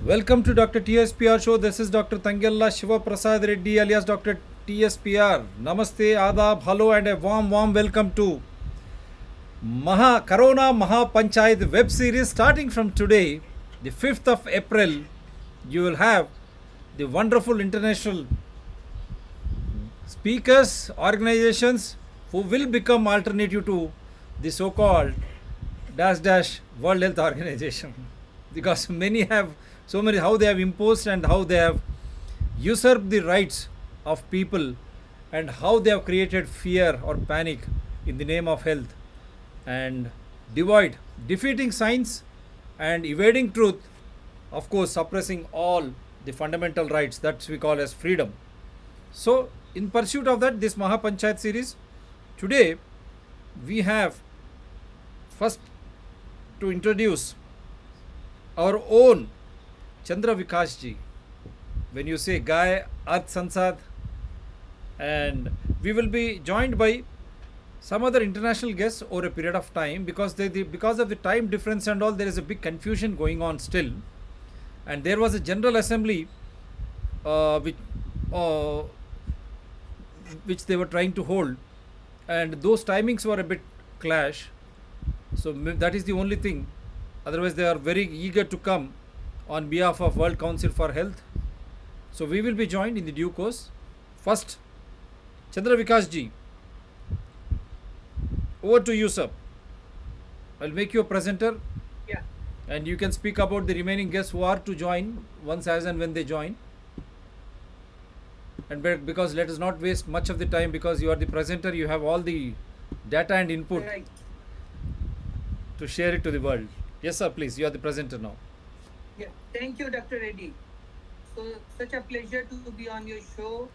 Welcome to Dr. TSPR show. This is Dr. Tangella Shiva Prasad Reddy alias Dr. TSPR. Namaste, Adab, hello, and a warm welcome to Corona Mahapanchayat web series starting from today, the 5th of April. You will have the wonderful international speakers, organizations who will become alternative to the so-called World Health Organization, because many how they have imposed and how they have usurped the rights of people, and how they have created fear or panic in the name of health, and defeating science and evading truth, of course suppressing all the fundamental rights that we call as freedom. So, in pursuit of that, this Mahapanchayat series, today we have first to introduce our own Chandra Vikas ji. When you say Gaia, Earth Sansad, and we will be joined by some other international guests over a period of time, because because of the time difference and all, there is a big confusion going on still, and there was a general assembly uh, which uh, which they were trying to hold, and those timings were a bit clash. So that is the only thing. Otherwise, they are very eager to come on behalf of World Council for Health. So we will be joined in the due course. First, Chandra Vikas ji, over to you, sir. I'll make you a presenter, Yeah, and you can speak about the remaining guests who are to join once as and when they join. And because let us not waste much of the time, because you are the presenter, you have all the data and input right. to share it to the world. Yes, sir, please. You are the presenter now. Yeah, thank you, Dr. Reddy. So, such a pleasure to be on your show.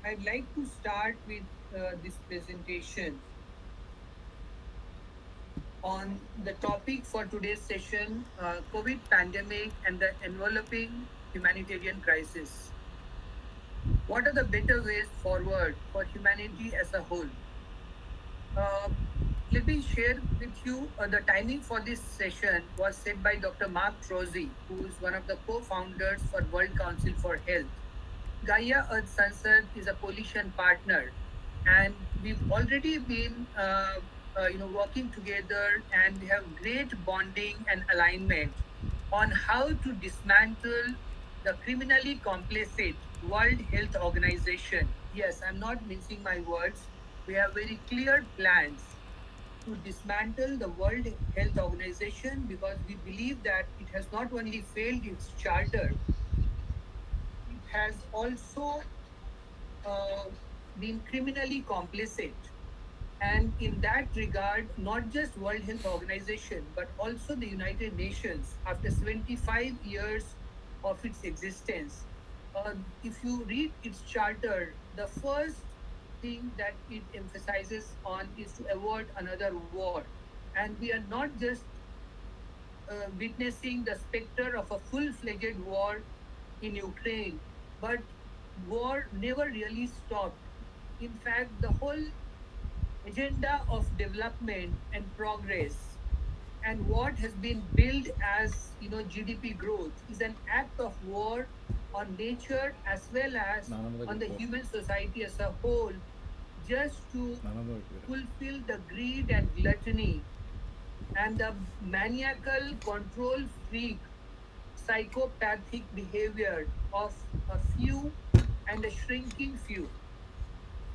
I'd like to start with this presentation on the topic for today's session, COVID pandemic and the enveloping humanitarian crisis. What are the better ways forward for humanity as a whole? Let me share with you the timing for this session was set by Dr. Mark Trozzi, who is one of the co-founders for World Council for Health. Gaia Earth Sansad is a coalition partner, and we've already been working together, and we have great bonding and alignment on how to dismantle the criminally complicit World Health Organization. Yes, I'm not mincing my words. We have very clear plans to dismantle the World Health Organization, because we believe that it has not only failed its charter, it has also been criminally complicit. And in that regard, not just World Health Organization, but also the United Nations, after 75 years of its existence, if you read its charter, the first thing that it emphasizes on is to avoid another war. And we are not just witnessing the specter of a full-fledged war in Ukraine, but war never really stopped. In fact, the whole agenda of development and progress, and what has been billed as GDP growth, is an act of war on nature as well as on the human society as a whole, just to fulfill the greed and gluttony and the maniacal control freak psychopathic behavior of a few and a shrinking few.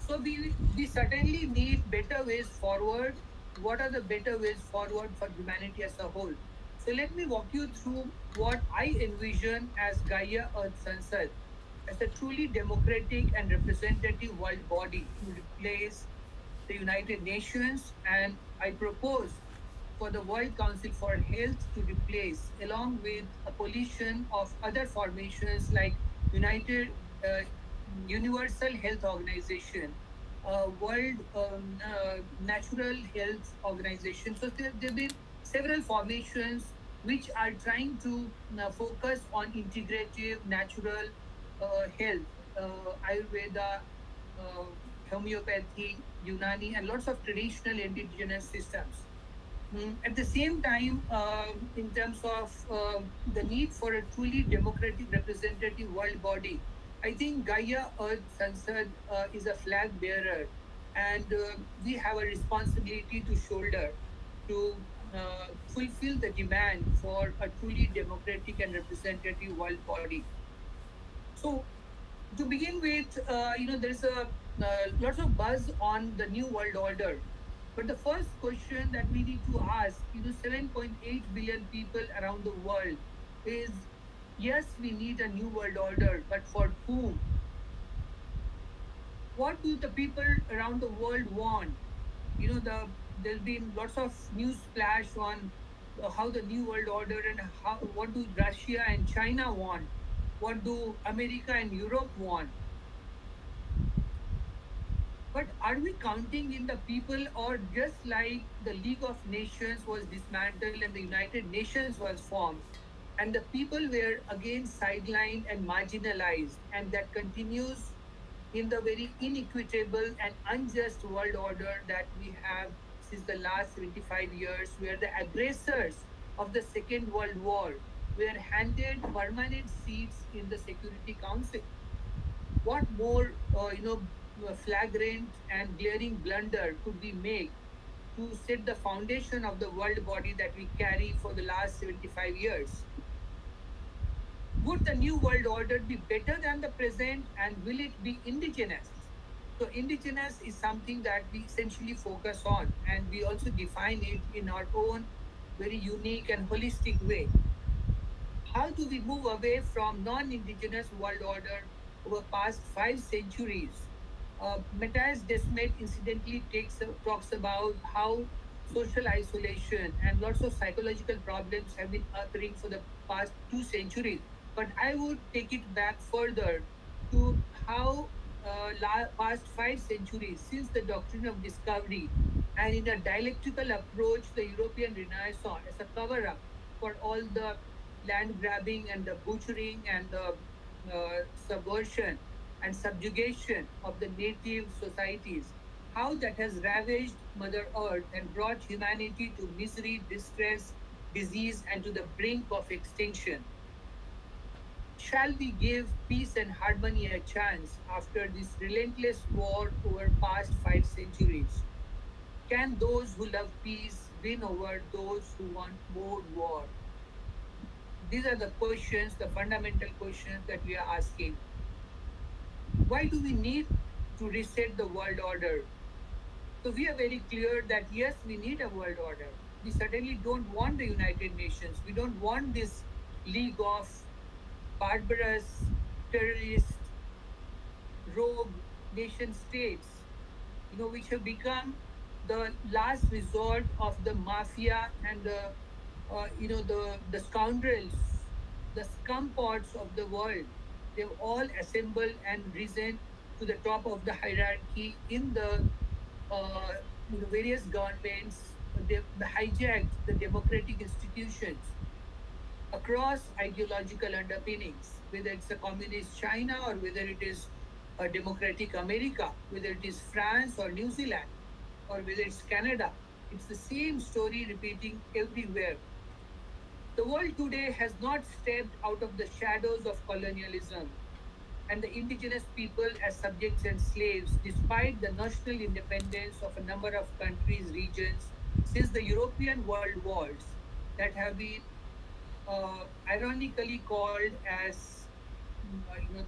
So we certainly need better ways forward. What are the better ways forward for humanity as a whole? So let me walk you through what I envision as Gaia Earth Sansad, as a truly democratic and representative world body to replace the United Nations, and I propose for the World Council for Health to replace, along with a coalition of other formations like United Universal Health Organization, World Natural Health Organization. So there have been several formations which are trying to focus on integrative natural health, Ayurveda, homeopathy, Unani, and lots of traditional indigenous systems. At the same time, in terms of the need for a truly democratic representative world body, I think Gaia Earth Sansad is a flag bearer, and we have a responsibility to shoulder to fulfill the demand for a truly democratic and representative world body. So, to begin with, there's a lots of buzz on the new world order. But the first question that we need to ask, 7.8 billion people around the world, is yes, we need a new world order, but for whom? What do the people around the world want? There's been lots of news splash on how the new world order and how what do Russia and China want? What do America and Europe want? But are we counting in the people, or just like the League of Nations was dismantled and the United Nations was formed, and the people were again sidelined and marginalized, and that continues in the very inequitable and unjust world order that we have since the last 75 years, where the aggressors of the Second World War were handed permanent seats in the Security Council? What more, flagrant and glaring blunder could we make to set the foundation of the world body that we carry for the last 75 years? Would the new world order be better than the present, and will it be indigenous? So, indigenous is something that we essentially focus on, and we also define it in our own very unique and holistic way. How do we move away from non-indigenous world order over past 5 centuries? Matthias Desmet incidentally talks about how social isolation and lots of psychological problems have been occurring for the past 2 centuries. But I would take it back further to how past 5 centuries since the doctrine of discovery, and in a dialectical approach, the European Renaissance as a cover up for all the land grabbing and the butchering and the subversion and subjugation of the native societies, how that has ravaged Mother Earth and brought humanity to misery, distress, disease, and to the brink of extinction. Shall we give peace and harmony a chance after this relentless war over past 5 centuries? Can those who love peace win over those who want more war? These are the questions, the fundamental questions that we are asking. Why do we need to reset the world order? So we are very clear that yes, we need a world order. We certainly don't want the United Nations. We don't want this league of barbarous, terrorist, rogue nation states, which have become the last resort of the mafia and the scoundrels, the scum pots of the world. They've all assembled and risen to the top of the hierarchy in the uh, various governments. They've hijacked the democratic institutions across ideological underpinnings, whether it's a communist China or whether it is a democratic America, whether it is France or New Zealand or whether it's Canada. It's the same story repeating everywhere. The world today has not stepped out of the shadows of colonialism and the indigenous people as subjects and slaves, despite the national independence of a number of countries, regions, since the European world wars that have been ironically called as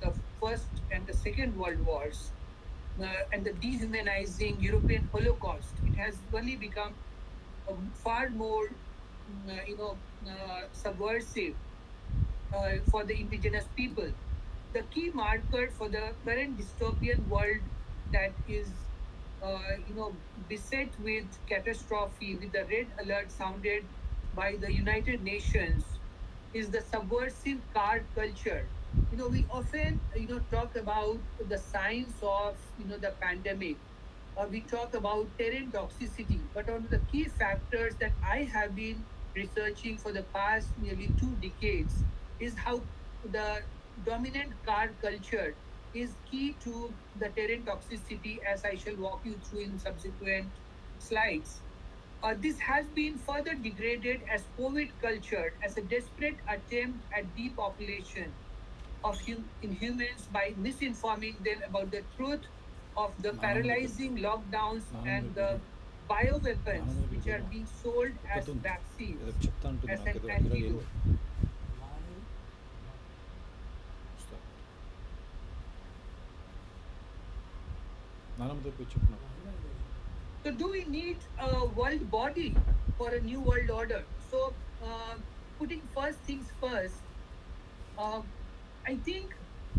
the First and the Second World Wars, and the dehumanizing European Holocaust. It has only become far more subversive for the indigenous people. The key marker for the current dystopian world that is beset with catastrophe, with the red alert sounded by the United Nations, is the subversive car culture. We often talk about the signs of the pandemic, or we talk about terrain toxicity, but one of the key factors that I have been researching for the past nearly 2 decades is how the dominant car culture is key to the terrain toxicity, as I shall walk you through in subsequent slides. This has been further degraded as COVID culture as a desperate attempt at depopulation of inhumans by misinforming them about the truth of the నానమ్మకి చెప్పు paralyzing lockdowns నానమ్మ and దగ్గరికి the పోదాం bioweapons నానమ్మ దగ్గరికి which are పోదాం being sold as ఒక్కతుంది ఏదో vaccines, చెప్తా ఉంటుంది as an నాకేదో ఈరోజు వెళ్ళి antidote. వస్తా నానమ్మ దగ్గరికి వచ్చి చెప్పు నాకు So, do we need a world body for a new world order? So, putting first things first, uh, I think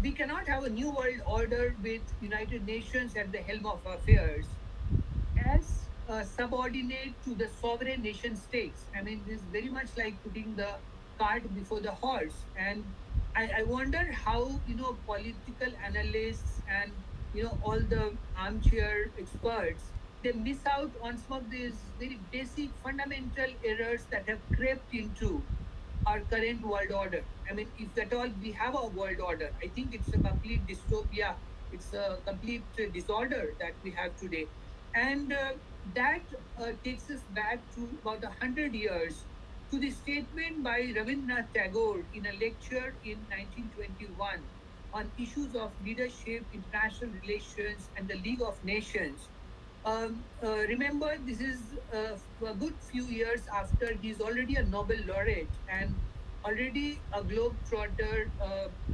we cannot have a new world order with United Nations at the helm of affairs as subordinate to the sovereign nation states. I mean, this is very much like putting the cart before the horse. And I wonder how, political analysts and, all the armchair experts, they miss out on some of these very basic fundamental errors that have crept into our current world order. I mean, if at all we have a world order, I think it's a complete dystopia. It's a complete disorder that we have today. And that takes us back to about 100 years to the statement by Rabindranath Tagore in a lecture in 1921 on issues of leadership, international relations, and the League of Nations. Remember, this is a good few years after he's already a Nobel laureate and already a globetrotter,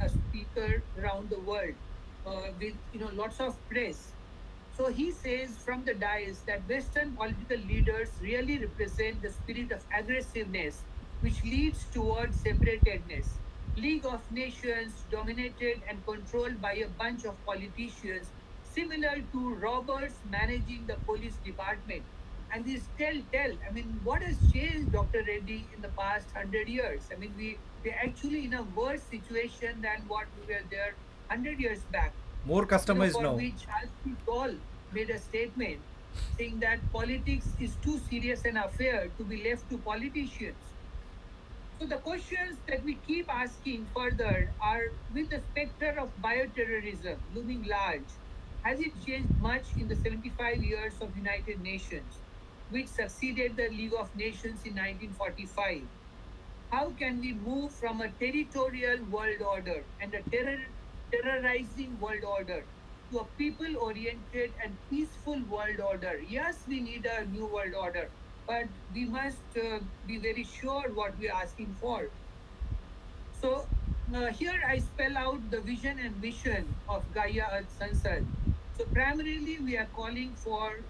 a speaker around the world with lots of press. So he says from the dais that Western political leaders really represent the spirit of aggressiveness, which leads towards separatedness. League of Nations dominated and controlled by a bunch of politicians, similar to robbers managing the police department. And this tell. I mean, what has changed, Dr. Reddy, in the past 100 years? I mean, we're actually in a worse situation than what we were there 100 years back, more customized for now which Charles de Gaulle made a statement saying that politics is too serious an affair to be left to politicians. So the questions that we keep asking further are, with the specter of bioterrorism looming large, has it changed much in the 75 years of United Nations, which succeeded the League of Nations in 1945? How can we move from a territorial world order and a terrorizing world order to a people oriented and peaceful world order? Yes, we need a new world order, but we must be very sure what we are asking for. So, here I spell out the vision and mission of Gaia Earth Sansad. So, primarily, we are calling for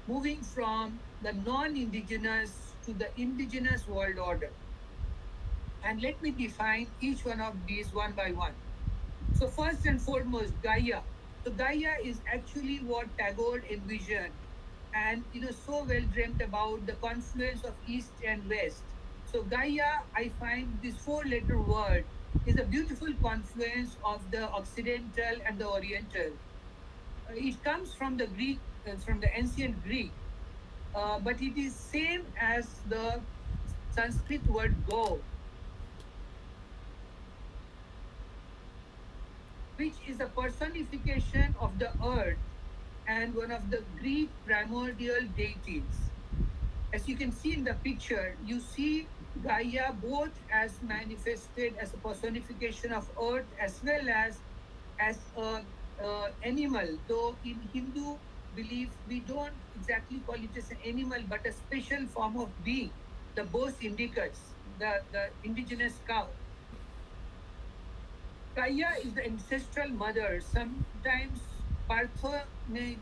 moving from the non indigenous to the indigenous world order. And let me define each one of these one by one. So, first and foremost, Gaia. So, Gaia is actually what Tagore envisioned and so well dreamt about, the confluence of East and West. So, Gaia, I find this four-letter word is a beautiful confluence of the Occidental and the Oriental. It comes from the Greek, from the ancient Greek, but it is same as the Sanskrit word go, which is a personification of the earth and one of the Greek primordial deities. As you can see in the picture, you see Gaia both as manifested as a personification of earth as well as a animal. Though in Hindu belief, we don't exactly call it as an animal, but a special form of being, the Bos indicus, the indigenous cow. Gaia is the ancestral mother, sometimes parthenogenic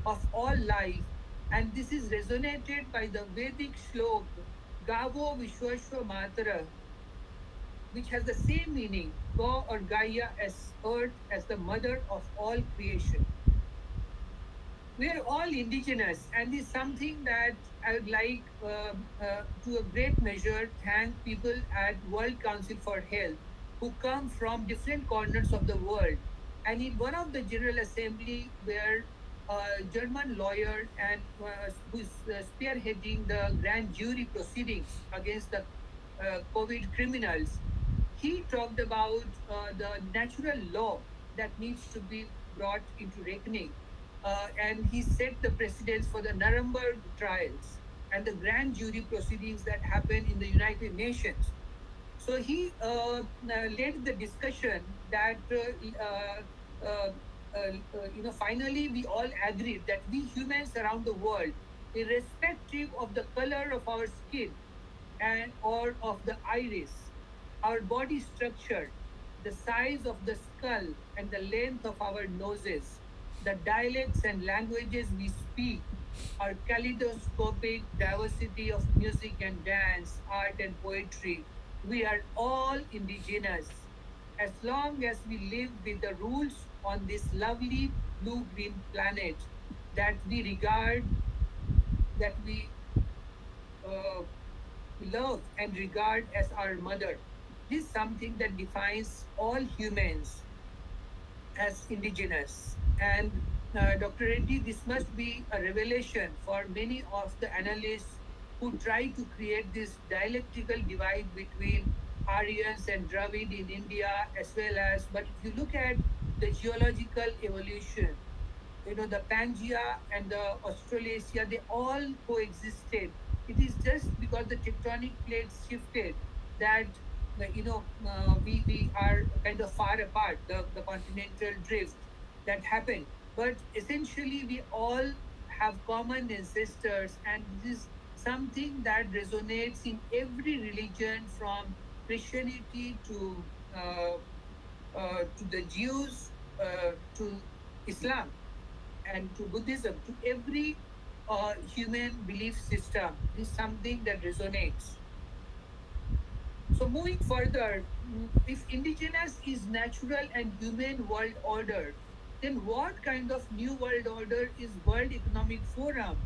of all life, and this is resonated by the Vedic shlok Gavo Vishwashva Matara, which has the same meaning, Ga or Gaia as earth, as the mother of all creation. We are all indigenous, and is something that I would like, to a great measure, thank people at World Council for Health who come from different corners of the world. And in one of the General Assembly, where a German lawyer and who's spearheading the grand jury proceedings against the COVID criminals, he talked about the natural law that needs to be brought into reckoning. and he set the precedence for the Nuremberg trials and the grand jury proceedings that happen in the United Nations. So he led the discussion that finally we all agreed that we humans around the world, irrespective of the color of our skin and or of the iris, our body structure, the size of the skull and the length of our noses, the dialects and languages we speak, our kaleidoscopic diversity of music and dance, art and poetry, we are all indigenous. As long as we live with the rules on this lovely blue green planet that we regard, that we uh, love and regard as our mother. This is something that defines all humans as indigenous. And Dr. Reddy, this must be a revelation for many of the analysts who try to create this dialectical divide between Aryans and Dravid in India, as well as, but if you look at the geological evolution, the Pangea and the Australasia, they all coexisted. It is just because the tectonic plates shifted that we are kind of far apart, the continental drift that happened. But essentially, we all have common ancestors, and this is something that resonates in every religion from Christianity to the Jews, to Islam and to Buddhism, to every human belief system. This is something that resonates. So, moving further, if indigenous is natural and human world order, then what kind of new world order is World Economic Forum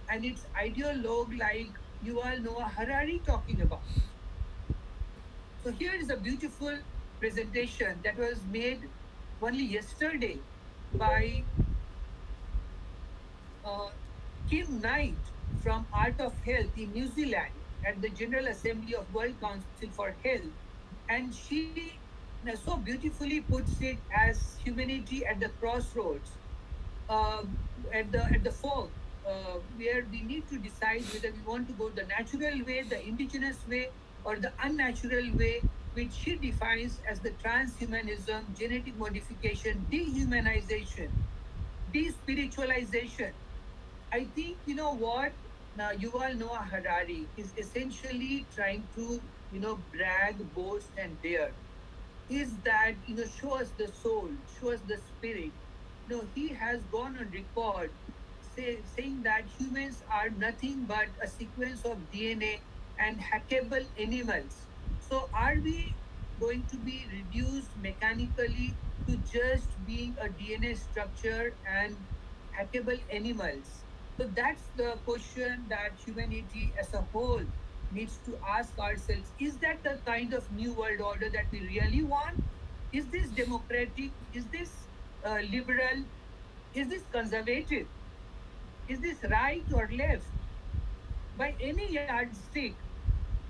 and its ideologue like Yuval Noah Harari talking about? So, here is a beautiful presentation that was made only yesterday by uh, Kim Knight from Art of Health in New Zealand at the General Assembly of World Council for Health. And she so beautifully puts it as humanity at the crossroads, uh, at the fork, where we need to decide whether we want to go the natural way, the indigenous way, or the unnatural way, which she defines as the transhumanism, genetic modification, dehumanization, despiritualization. I think you know what now Yuval Noah Harari is essentially trying to brag, boast, and dare is that show us the soul, show us the spirit. He has gone on record saying that humans are nothing but a sequence of DNA and hackable animals. So are we going to be reduced mechanically to just being a DNA structure and hackable animals? So that's the question that humanity as a whole needs to ask ourselves. Is that the kind of new world order that we really want? Is this democratic? Is this liberal? Is this conservative? Is this right or left? By any yardstick,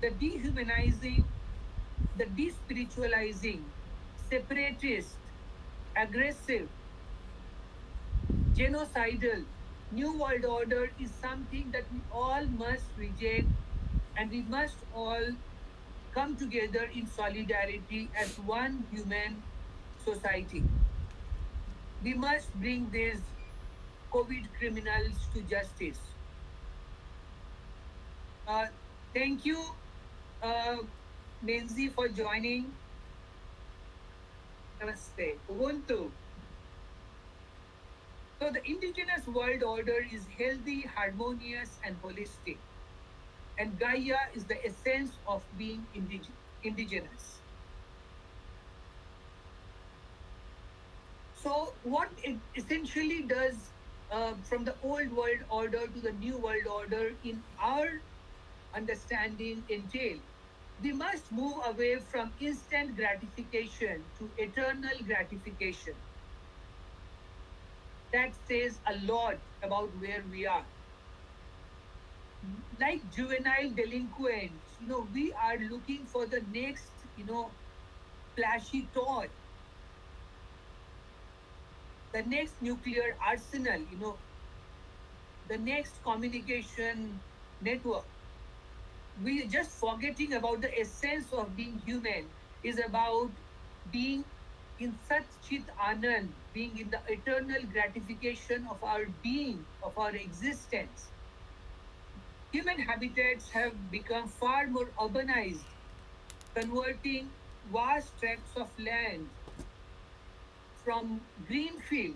the dehumanizing, the despiritualizing, separatist, aggressive, genocidal new world order is something that we all must reject, and we must all come together in solidarity as one human society. We must bring these COVID criminals to justice. Uh, Thank you, uh, Menzi, for joining. Namaste. Ubuntu. So, the indigenous world order is healthy, harmonious, and holistic. And Gaia is the essence of being indigenous. So, what it essentially does from the old world order to the new world order in our understanding entail? We must move away from instant gratification to eternal gratification. That says a lot about where we are. Like juvenile delinquents, we are looking for the next, flashy toy. the next nuclear arsenal, the next communication network. We are just forgetting about the essence of being human is about being in such chit anand, being in the eternal gratification of our being, of our existence. Human habitats have become far more urbanized, converting vast tracts of land from green field,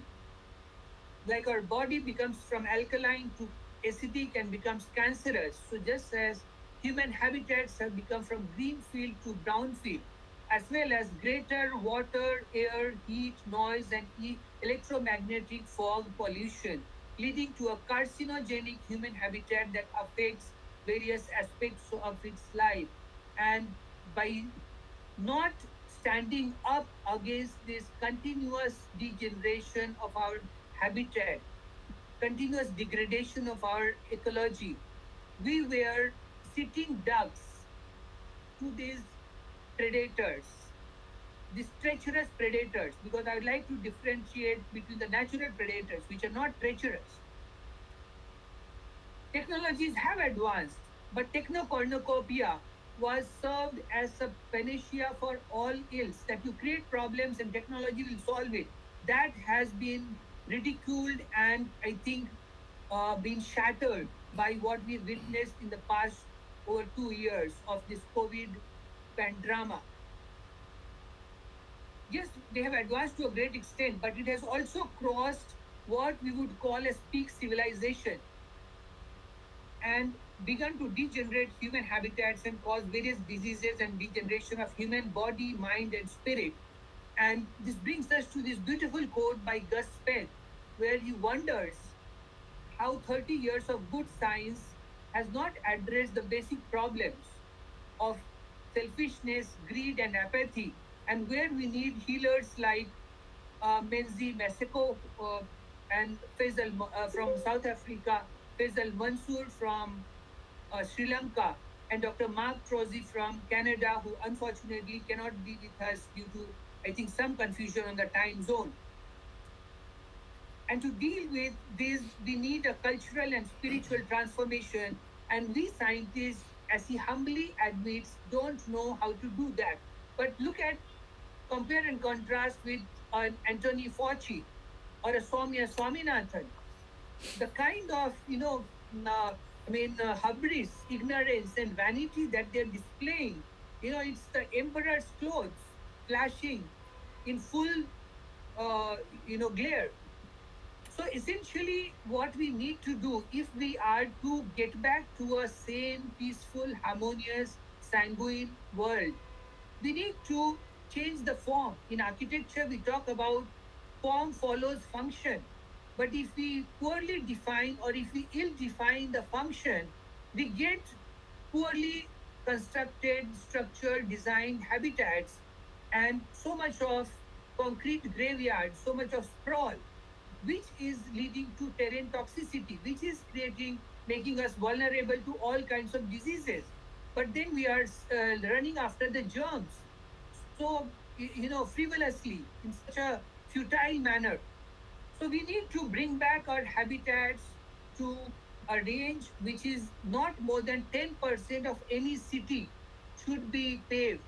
like our body becomes from alkaline to acidic and becomes cancerous. So just as human habitats have become from green field to brown field, as well as greater water, air, heat, noise, and electromagnetic fog pollution, leading to a carcinogenic human habitat that affects various aspects of its life. And by not standing up against this continuous degeneration of our habitat, continuous degradation of our ecology, we were sitting ducks to these predators, these treacherous predators, because I would like to differentiate between the natural predators, which are not treacherous. Technologies have advanced, but technocornucopia was served as a panacea for all ills, that you create problems and technology will solve it. That has been ridiculed and I think been shattered by what we witnessed in the past over 2 years of this COVID pandemic. Yes, they have advanced to a great extent, but it has also crossed what we would call as peak civilization and begun to degenerate human habitats and cause various diseases and degeneration of human body, mind, and spirit. And this brings us to this beautiful quote by Gus Speth, where he wonders how 30 years of good science has not addressed the basic problems of selfishness, greed, and apathy, and where we need healers like Menzi Maseko and Faisal from South Africa, Faisal Mansour from Sri Lanka, and Dr. Mark Trozzi from Canada, who unfortunately cannot be with us due to, I think, some confusion on the time zone. And to deal with this, we need a cultural and spiritual transformation. And we scientists, as he humbly admits, don't know how to do that. But look at, compare and contrast with an Anthony Fauci or a Soumya Swaminathan. The kind of, hubris, ignorance, and vanity that they're displaying, it's the emperor's clothes flashing in full, uh, glare. So essentially, what we need to do if we are to get back to a sane, peaceful, harmonious, sanguine world, we need to change the form. In architecture, we talk about form follows function. But if we poorly define or if we ill define the function, we get poorly constructed, structured, designed habitats and so much of concrete graveyards, so much of sprawl, which is leading to terrain toxicity, which is creating, making us vulnerable to all kinds of diseases. But then we are running after the germs so, frivolously in such a futile manner. So we need to bring back our habitats to a range which is not more than 10% of any city should be paved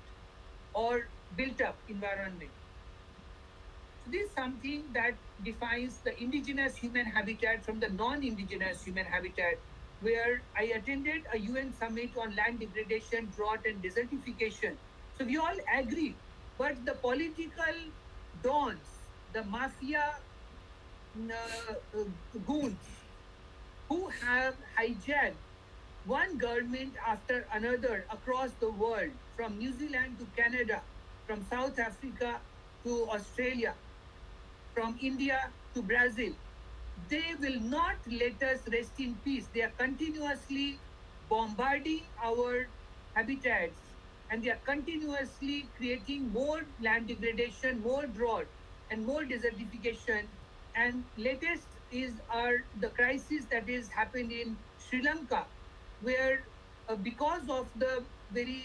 or built up environment. So this is something that defines the indigenous human habitat from the non-indigenous human habitat, where I attended a UN summit on land degradation, drought, and desertification. So we all agree, but the political dons, the mafia goons who have hijacked one government after another across the world, from New Zealand to Canada, from South Africa to Australia, from India to Brazil, they will not let us rest in peace. They are continuously bombarding our habitats and they are continuously creating more land degradation, more drought, and more desertification. And latest is the crisis that is happened in Sri Lanka, where because of the very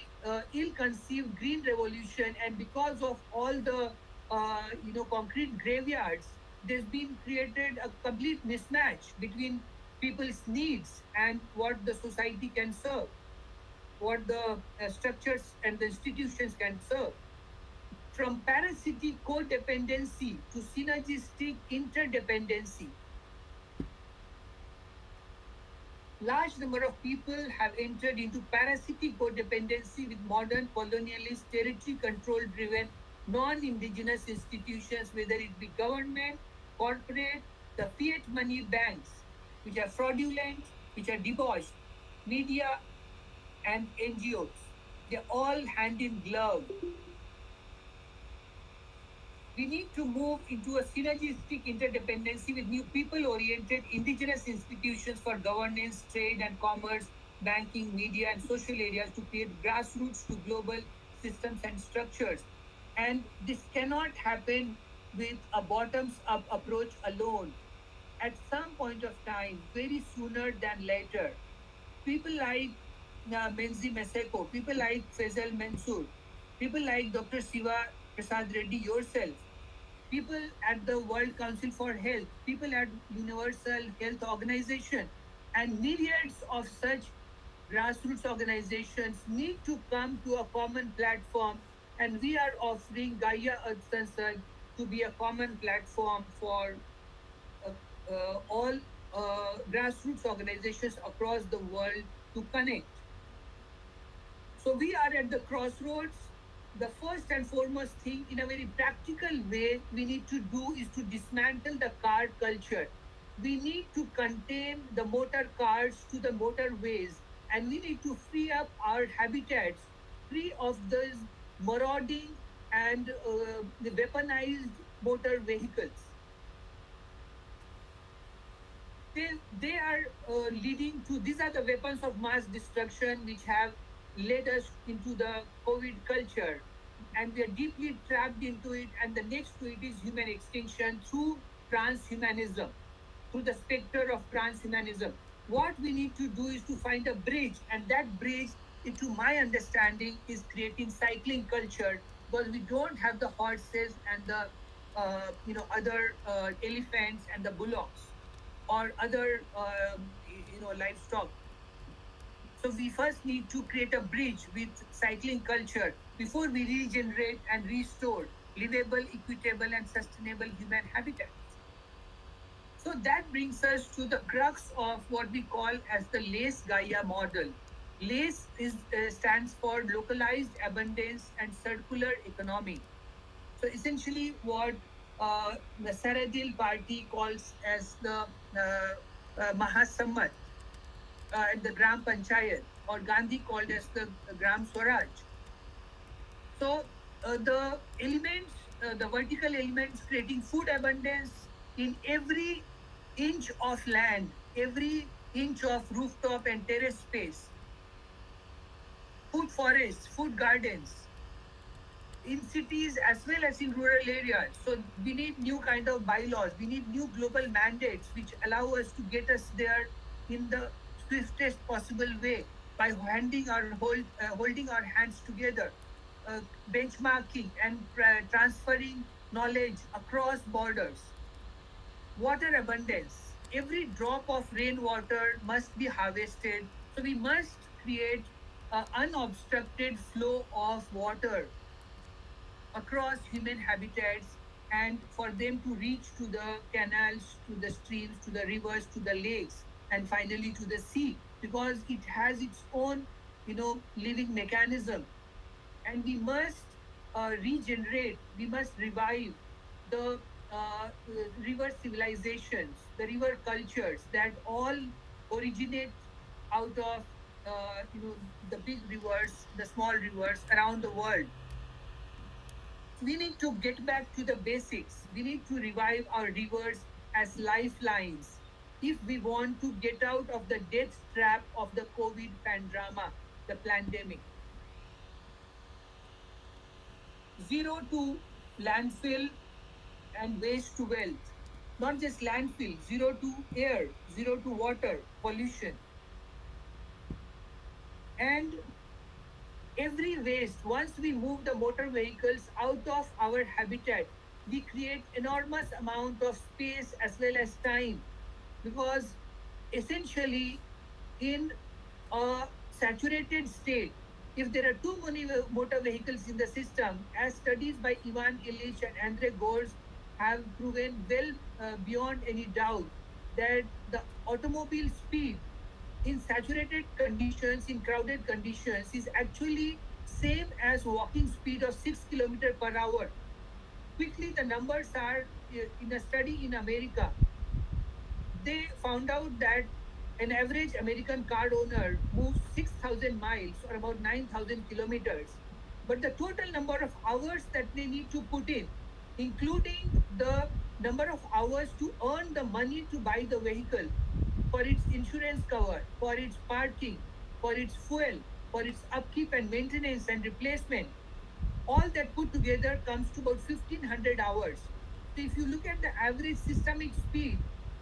ill-conceived green revolution and because of all the concrete graveyards, there's been created a complete mismatch between people's needs and what the society can serve, what the structures and the institutions can serve. From parasitic codependency to synergistic interdependency, large number of people have entered into parasitic codependency with modern colonialist territory control driven non-indigenous institutions, whether it be government, corporate, the fiat money banks, which are fraudulent, which are debauched, media and NGOs. They're all hand in glove. We need to move into a synergistic interdependency with new people oriented indigenous institutions for governance, trade and commerce, banking, media, and social areas to create grassroots to global systems and structures. And this cannot happen with a bottoms up approach alone. At some point of time, very sooner than later, people like Menzi Meseko, people like Faisal Mansoor, people like Dr. Siva Prasad Reddy yourself, people at the World Council for Health, people at Universal Health Organization, and myriads of such grassroots organizations need to come to a common platform. And we are offering Gaia Earth Sun to be a common platform for uh, all grassroots organizations across the world to connect. So we are at the crossroads. The first and foremost thing, in a very practical way, we need to do is to dismantle the car culture. We need to contain the motor cars to the motorways, and we need to free up our habitats, free of those marauding and the weaponized motor vehicles. They are leading to, these are the weapons of mass destruction which have led us into the COVID culture, and we are deeply trapped into it. And the next to it is human extinction through transhumanism, through the specter of transhumanism. What we need to do is to find a bridge, and that bridge, into my understanding, is creating cycling culture, because we don't have the horses and the other elephants and the bullocks or other livestock. So we first need to create a bridge with cycling culture before we regenerate and restore livable, equitable, and sustainable human habitats. So that brings us to the crux of what we call as the LACE Gaia model. LACE stands for localized abundance and circular economy. So essentially, what the Saradil party calls as the Mahasammat and the Gram Panchayat, or Gandhi called as the Gram Swaraj. So the elements, the vertical elements, creating food abundance in every inch of land, every inch of rooftop and terrace space, food forests, food gardens, in cities as well as in rural areas. So we need new kind of bylaws. We need new global mandates which allow us to get us there in the swiftest possible way by holding our hands together, uh, benchmarking and transferring knowledge across borders. Water abundance. Every drop of rainwater must be harvested. So we must create an unobstructed flow of water across human habitats, and for them to reach to the canals, to the streams, to the rivers, to the lakes, and finally to the sea, because it has its own, living mechanism. And we must regenerate, we must revive the river civilizations, the river cultures that all originate out of the big rivers, the small rivers around the world. We need to get back to the basics. We need to revive our rivers as lifelines if we want to get out of the death trap of the COVID pandemic, the pandemic. Zero to landfill and waste to wealth. Not just landfill, zero to air, zero to water pollution. And every waste, once we move the motor vehicles out of our habitat, we create enormous amount of space as well as time, because essentially in a saturated state, if there are too many motor vehicles in the system, as studies by Ivan Illich and Andre Gors have proven well beyond any doubt, that the automobile speed in saturated conditions, in crowded conditions, is actually same as walking speed of 6 kilometers per hour. Quickly, the numbers are in a study in America. They found out that an average American car owner moves 6,000 miles or about 9,000 kilometers. But the total number of hours that they need to put in, including the number of hours to earn the money to buy the vehicle, for its insurance cover, for its parking, for its fuel, for its upkeep and maintenance and replacement, all that put together comes to about 1,500 hours. So if you look at the average systemic speed,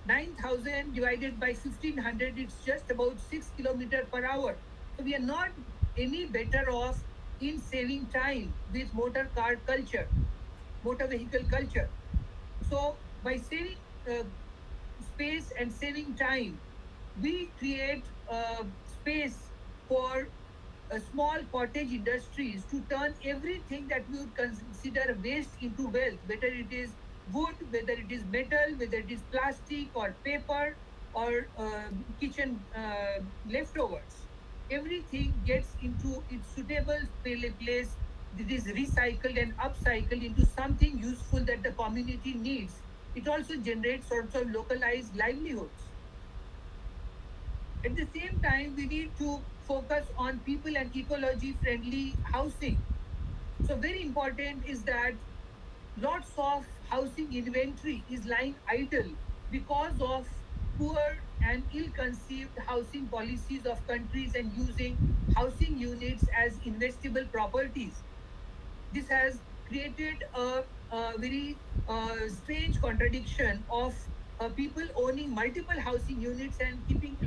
9,000 divided by 1,500, it's just about 6 kilometers per hour. So we are not any better off in saving time with motor vehicle culture. So by saving space and saving time, we create space for small cottage industries to turn everything that we would consider waste into wealth, whether it is wood, whether it is metal, whether it is plastic or paper or kitchen leftovers. Everything gets into its suitable place. It is recycled and upcycled into something useful that the community needs. It also generates sorts of localized livelihoods. At the same time, we need to focus on people and ecology friendly housing. So, very important is that lots of housing inventory is lying idle because of poor and ill conceived housing policies of countries and using housing units as investable properties. This has created a very strange contradiction of people owning multiple housing units and keeping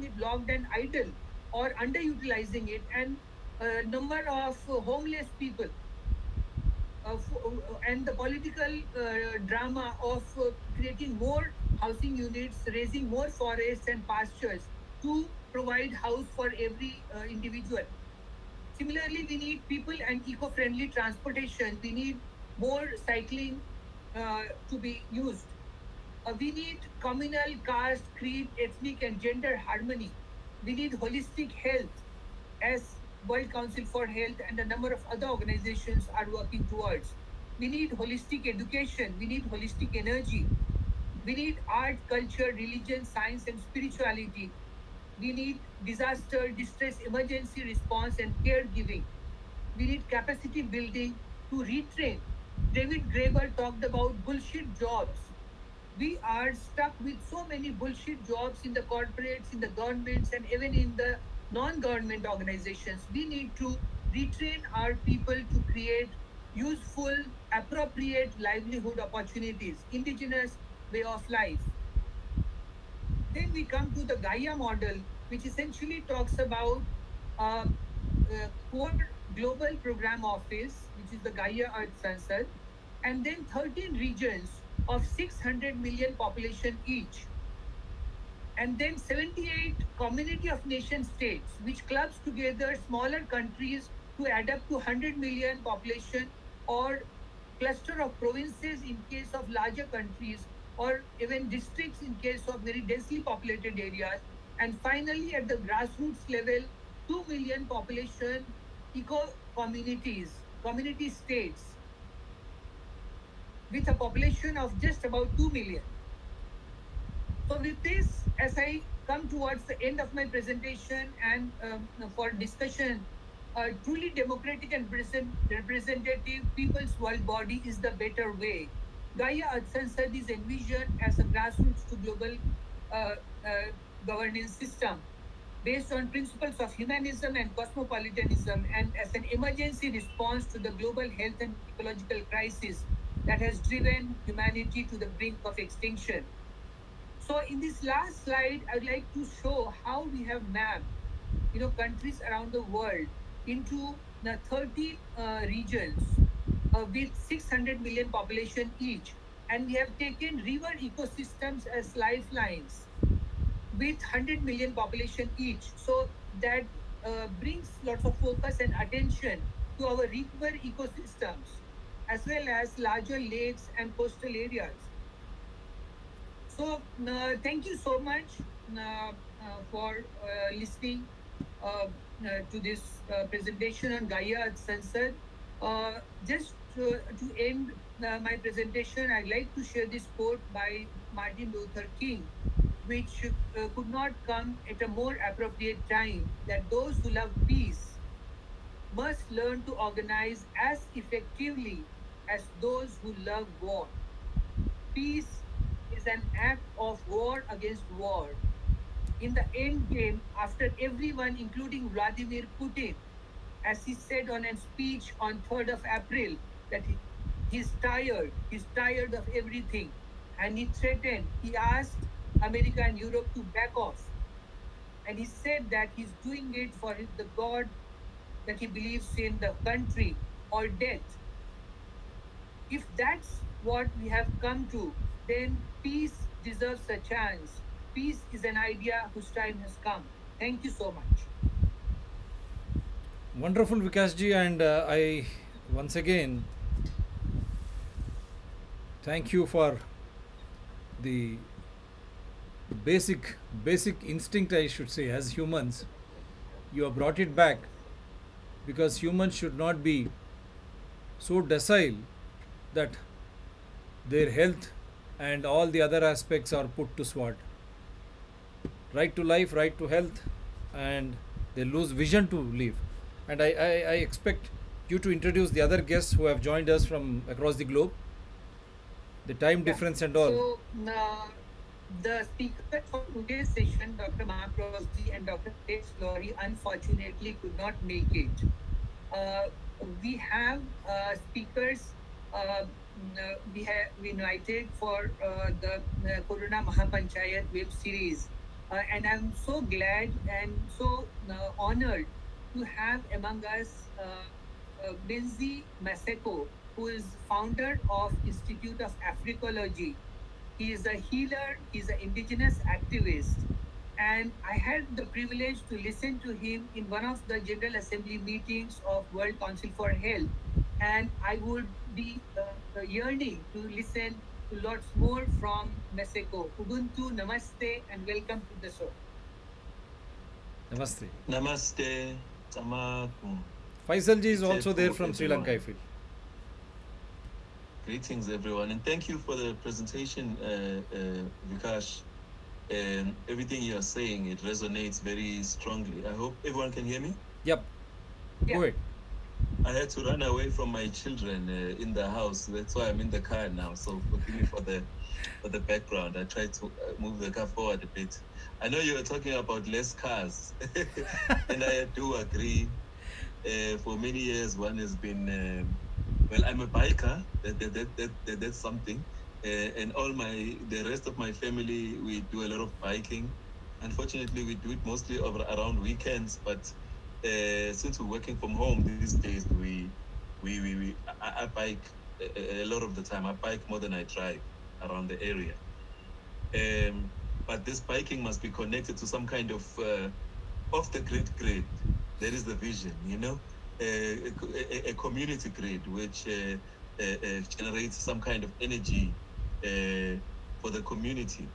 it locked and idle or underutilizing it, and a number of homeless people, and the political drama of creating more housing units, raising more forests and pastures to provide house for every individual. Similarly, we need people and eco-friendly transportation. We need more cycling to be used. We need communal, caste, creed, ethnic, and gender harmony. We need holistic health, as World Council for Health and a number of other organizations are working towards. We need holistic education. We need holistic energy. We need art, culture, religion, science, and spirituality. We need disaster, distress, emergency response, and caregiving. We need capacity building to retrain. David Graeber talked about bullshit jobs. We are stuck with so many bullshit jobs in the corporates, in the governments, and even in the non government organizations. We need to retrain our people to create useful, appropriate livelihood opportunities, indigenous way of life. Then we come to the Gaia model, which essentially talks about core global program office, which is the Gaia Earth Sansad, and then 13 regions of 600 million population each, and then 78 community of nation states, which clubs together smaller countries to add up to 100 million population, or cluster of provinces in case of larger countries, or even districts in case of very densely populated areas. And finally, at the grassroots level, 2 million population eco communities, community states, with a population of just about 2 million. So, with this, as I come towards the end of my presentation and for discussion, a truly democratic and representative people's world body is the better way. Gaia Earth Sansad is envisioned as a grassroots to global uh, uh, governance system based on principles of humanism and cosmopolitanism, and as an emergency response to the global health and ecological crisis that has driven humanity to the brink of extinction. So in this last slide, I'd like to show how we have mapped, countries around the world into the 13 regions. with 600 million population each. And we have taken river ecosystems as lifelines with 100 million population each. So that brings lots of focus and attention to our river ecosystems as well as larger lakes and coastal areas. So thank you so much for listening to this presentation on Gaia Uncensored. Just to end my presentation, I'd like to share this quote by Martin Luther King, which could not come at a more appropriate time, that those who love peace must learn to organize as effectively as those who love war. Peace is an act of war against war. In the end game, after everyone, including Vladimir Putin, as he said on a speech on 3rd of April, that he's tired of everything. And he threatened, he asked America and Europe to back off. And he said that he's doing it for the God that he believes in, the country, or death. If that's what we have come to, then peace deserves a chance. Peace is an idea whose time has come. Thank you so much. Wonderful, Vikasji, and I once again thank you for the basic instinct, I should say, as humans. You have brought it back, because humans should not be so docile that their health and all the other aspects are put to sword. Right to life, right to health, and they lose vision to live. And I expect you to introduce the other guests who have joined us from across the globe, the time Yeah. difference and all. So the speakers for today's session, Dr. Mahaprabhuji and Dr. Tex Laurie, unfortunately could not make it. Uh, we have speakers we invited for the Corona Mahapanchayat web series. And I'm so glad and so honored to have among us Benzi Maseko, who is founder of Institute of Africology. He is a healer, he's an indigenous activist. And I had the privilege to listen to him in one of the General Assembly meetings of World Council for Health. And I would be yearning to listen to lots more from Mexico. Ubuntu, namaste, and welcome to the show. Namaste. Namaste, Tamaku. Faisalji is also there from Sri Lanka, I feel. Greetings, everyone, and thank you for the presentation, Vikash. And everything you are saying, it resonates very strongly. I hope everyone can hear me. Yep. Yeah. Go ahead. I had to run away from my children in the house. That's why I'm in the car now. So forgive me for the background. I tried to move the car forward a bit. I know you were talking about less cars, and I do agree. For many years, one has been. Well, I'm a biker. That's something. And the rest of my family, we do a lot of biking. Unfortunately, we do it mostly around weekends. But since we're working from home these days, I bike a lot of the time. I bike more than I drive around the area. But this biking must be connected to some kind of off-the-grid grid. That is the vision, a community grid which generates some kind of energy for the community.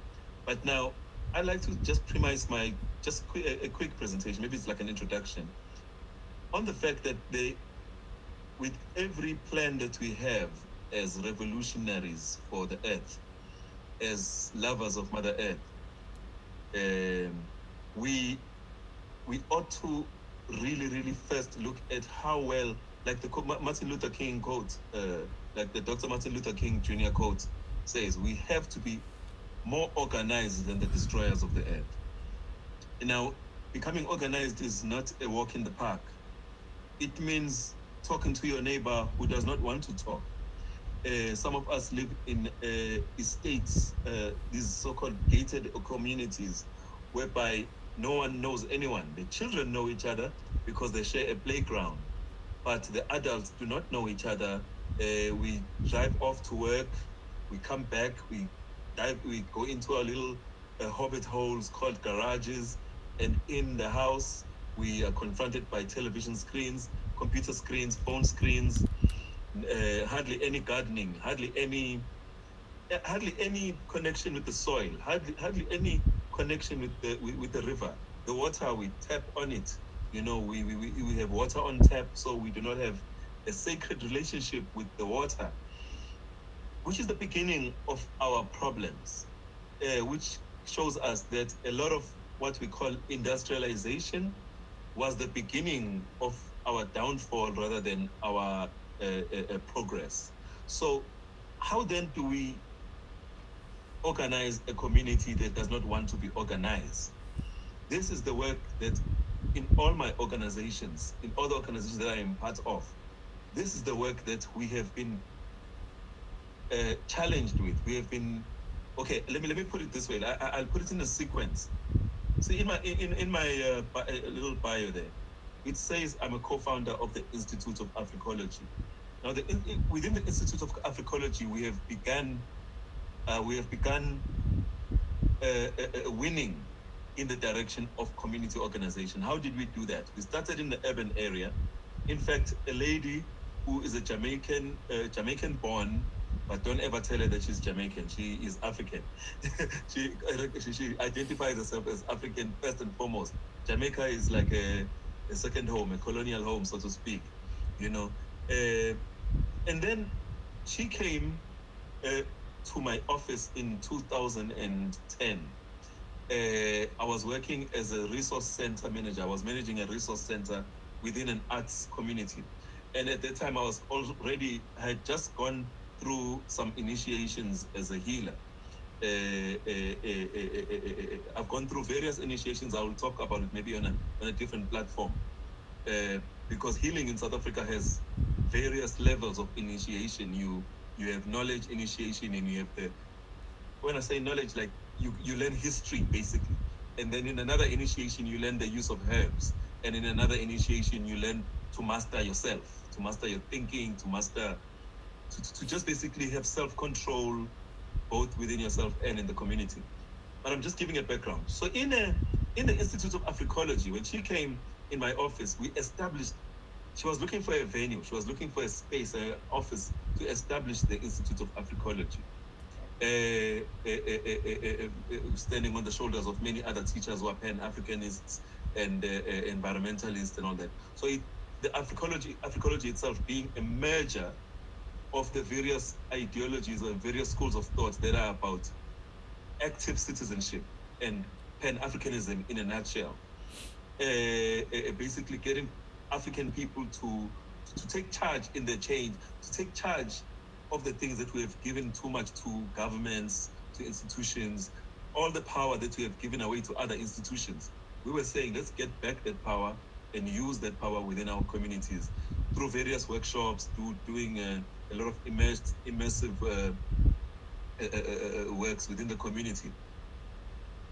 But now, I'd like to just premise a quick presentation. Maybe it's like an introduction on the fact that with every plan that we have as revolutionaries for the earth, as lovers of Mother Earth, we ought to really first look at how well, like the Martin Luther King quote, like the Dr. Martin Luther King Jr. quote says, we have to be more organized than the destroyers of the earth. Now, becoming organized is not a walk in the park. It means talking to your neighbor who does not want to talk. Some of us live in estates, these so-called gated communities, whereby no one knows anyone. The children know each other because they share a playground, but the adults do not know each other We drive off to work, we come back, we go into our little hobbit holes called garages, and in the house we are confronted by television screens, computer screens, phone screens, hardly any gardening, hardly any connection with the soil, hardly any connection with the river. The water, we tap on it. We have water on tap, so we do not have a sacred relationship with the water, which is the beginning of our problems, which shows us that a lot of what we call industrialization was the beginning of our downfall rather than our progress. So how then do we organize a community that does not want to be organized? This is the work that in all my organizations, in all the organizations that I am part of, this is the work that we have been challenged with. We have been, okay, let me put it this way. I'll put it in a sequence. See, in my little bio there, it says I'm a co-founder of the Institute of Africology. Now, within the Institute of Africology, we have begun winning in the direction of community organization. How did we do that? We started in the urban area. In fact, a lady who is a Jamaican born, but don't ever tell her that she's Jamaican. She is African. she identifies herself as African first and foremost. Jamaica is like a second home, a colonial home, so to speak. And then she came to my office in 2010. I was working as a resource center manager. I was managing a resource center within an arts community. And at that time, I had just gone through some initiations as a healer. I've gone through various initiations. I will talk about it maybe on a different platform. Because healing in South Africa has various levels of initiation. You have knowledge initiation, and you have when I say knowledge, like you learn history basically, and then in another initiation you learn the use of herbs, and in another initiation you learn to master yourself, to master your thinking, to just basically have self-control both within yourself and in the community. But I'm just giving a background. So in the Institute of Africology, when she came in my office, she was looking for a venue, she was looking for a space, an office to establish the Institute of Africology. Standing on the shoulders of many other teachers who are Pan-Africanists and environmentalists and all that. So the Africology itself being a merger of the various ideologies or various schools of thought that are about active citizenship and Pan-Africanism in a nutshell. Basically getting African people to take charge in the change, to take charge of the things that we have given too much to governments, to institutions, all the power that we have given away to other institutions. We were saying, let's get back that power and use that power within our communities through various workshops, doing a lot of immersive works within the community.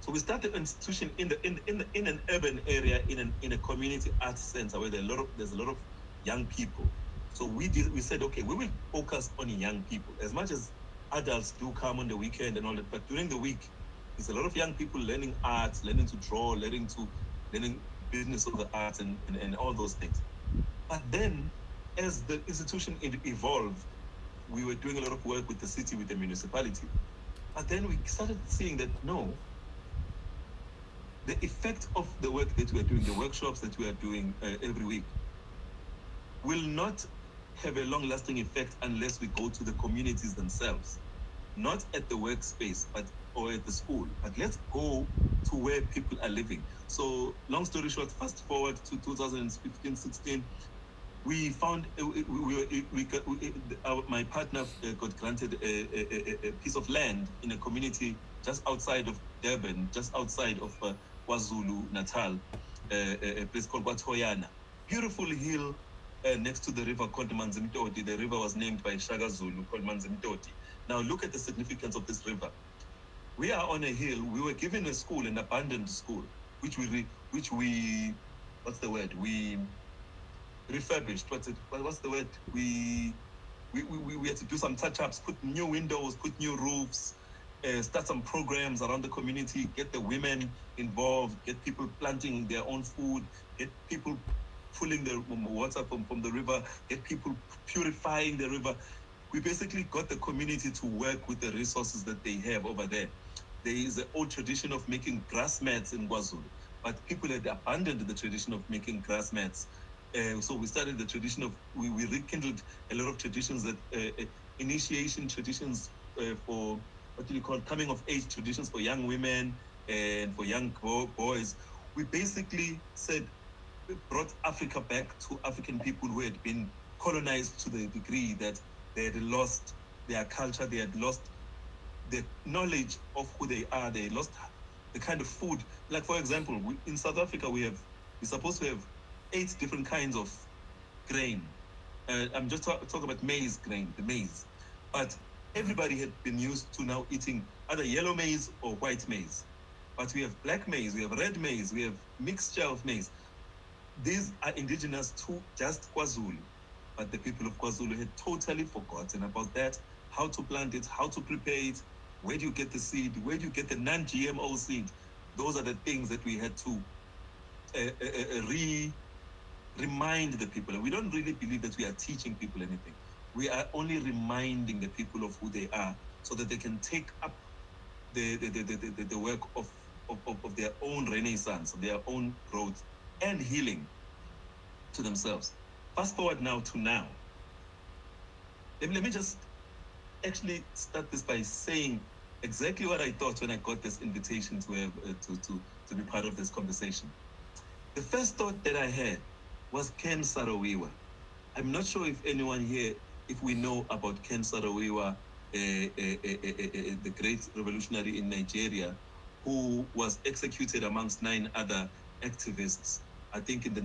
So we started an institution in an urban area, in a community arts center where there's a lot of young people. So we said, okay, we will focus on young people. As much as adults do come on the weekend and all that, but during the week, there's a lot of young people learning arts, learning to draw, learning business of the arts and all those things. But then, as the institution evolved, we were doing a lot of work with the city, with the municipality. But then we started seeing that, no, the effect of the work that we are doing, the workshops that we are doing every week, will not have a long-lasting effect unless we go to the communities themselves, not at the workspace, or at the school, but let's go to where people are living. So, long story short, fast forward to 2015-16, we found my partner got granted a piece of land in a community just outside of Durban, just outside of KwaZulu Natal, a place called Watoyana. Beautiful hill next to the river called Manzimtoti. The river was named by Shaka Zulu, called Manzimtoti. Now look at the significance of this river. We are on a hill. We were given a school, an abandoned school, which we what's the word? We refurbished. What's the word? We we had to do some touch-ups, put new windows, put new roofs, start some programs around the community, get the women involved, get people planting their own food, get people pulling the water from the river, get people purifying the river. We basically got the community to work with the resources that they have over there. There is an old tradition of making grass mats in KwaZulu, but people had abandoned the tradition of making grass mats. So we started the tradition of, we rekindled a lot of traditions that, initiation traditions for, what do you call, coming of age traditions for young women and for young boys. We basically said, brought Africa back to African people who had been colonized to the degree that they had lost their culture, they had lost the knowledge of who they are, they lost the kind of food. Like, for example, in South Africa, we're supposed to have 8 different kinds of grain. I'm just talking about maize grain, the maize. But everybody had been used to now eating either yellow maize or white maize. But we have black maize, we have red maize, we have mixture of maize. These are indigenous to just KwaZulu. But the people of KwaZulu had totally forgotten about that, how to plant it, how to prepare it, where do you get the seed, where do you get the non-GMO seed. Those are the things that we had to remind the people. We don't really believe that we are teaching people anything. We are only reminding the people of who they are so that they can take up the work of their own renaissance, their own growth and healing to themselves. Fast forward now to now. Let me just actually start this by saying exactly what I thought when I got this invitation to have to be part of this conversation. The first thought that I had was Ken Saruiwa. I'm not sure if anyone here, if we know about Ken Saruiwa, the great revolutionary in Nigeria, who was executed amongst 9 other activists, I think in the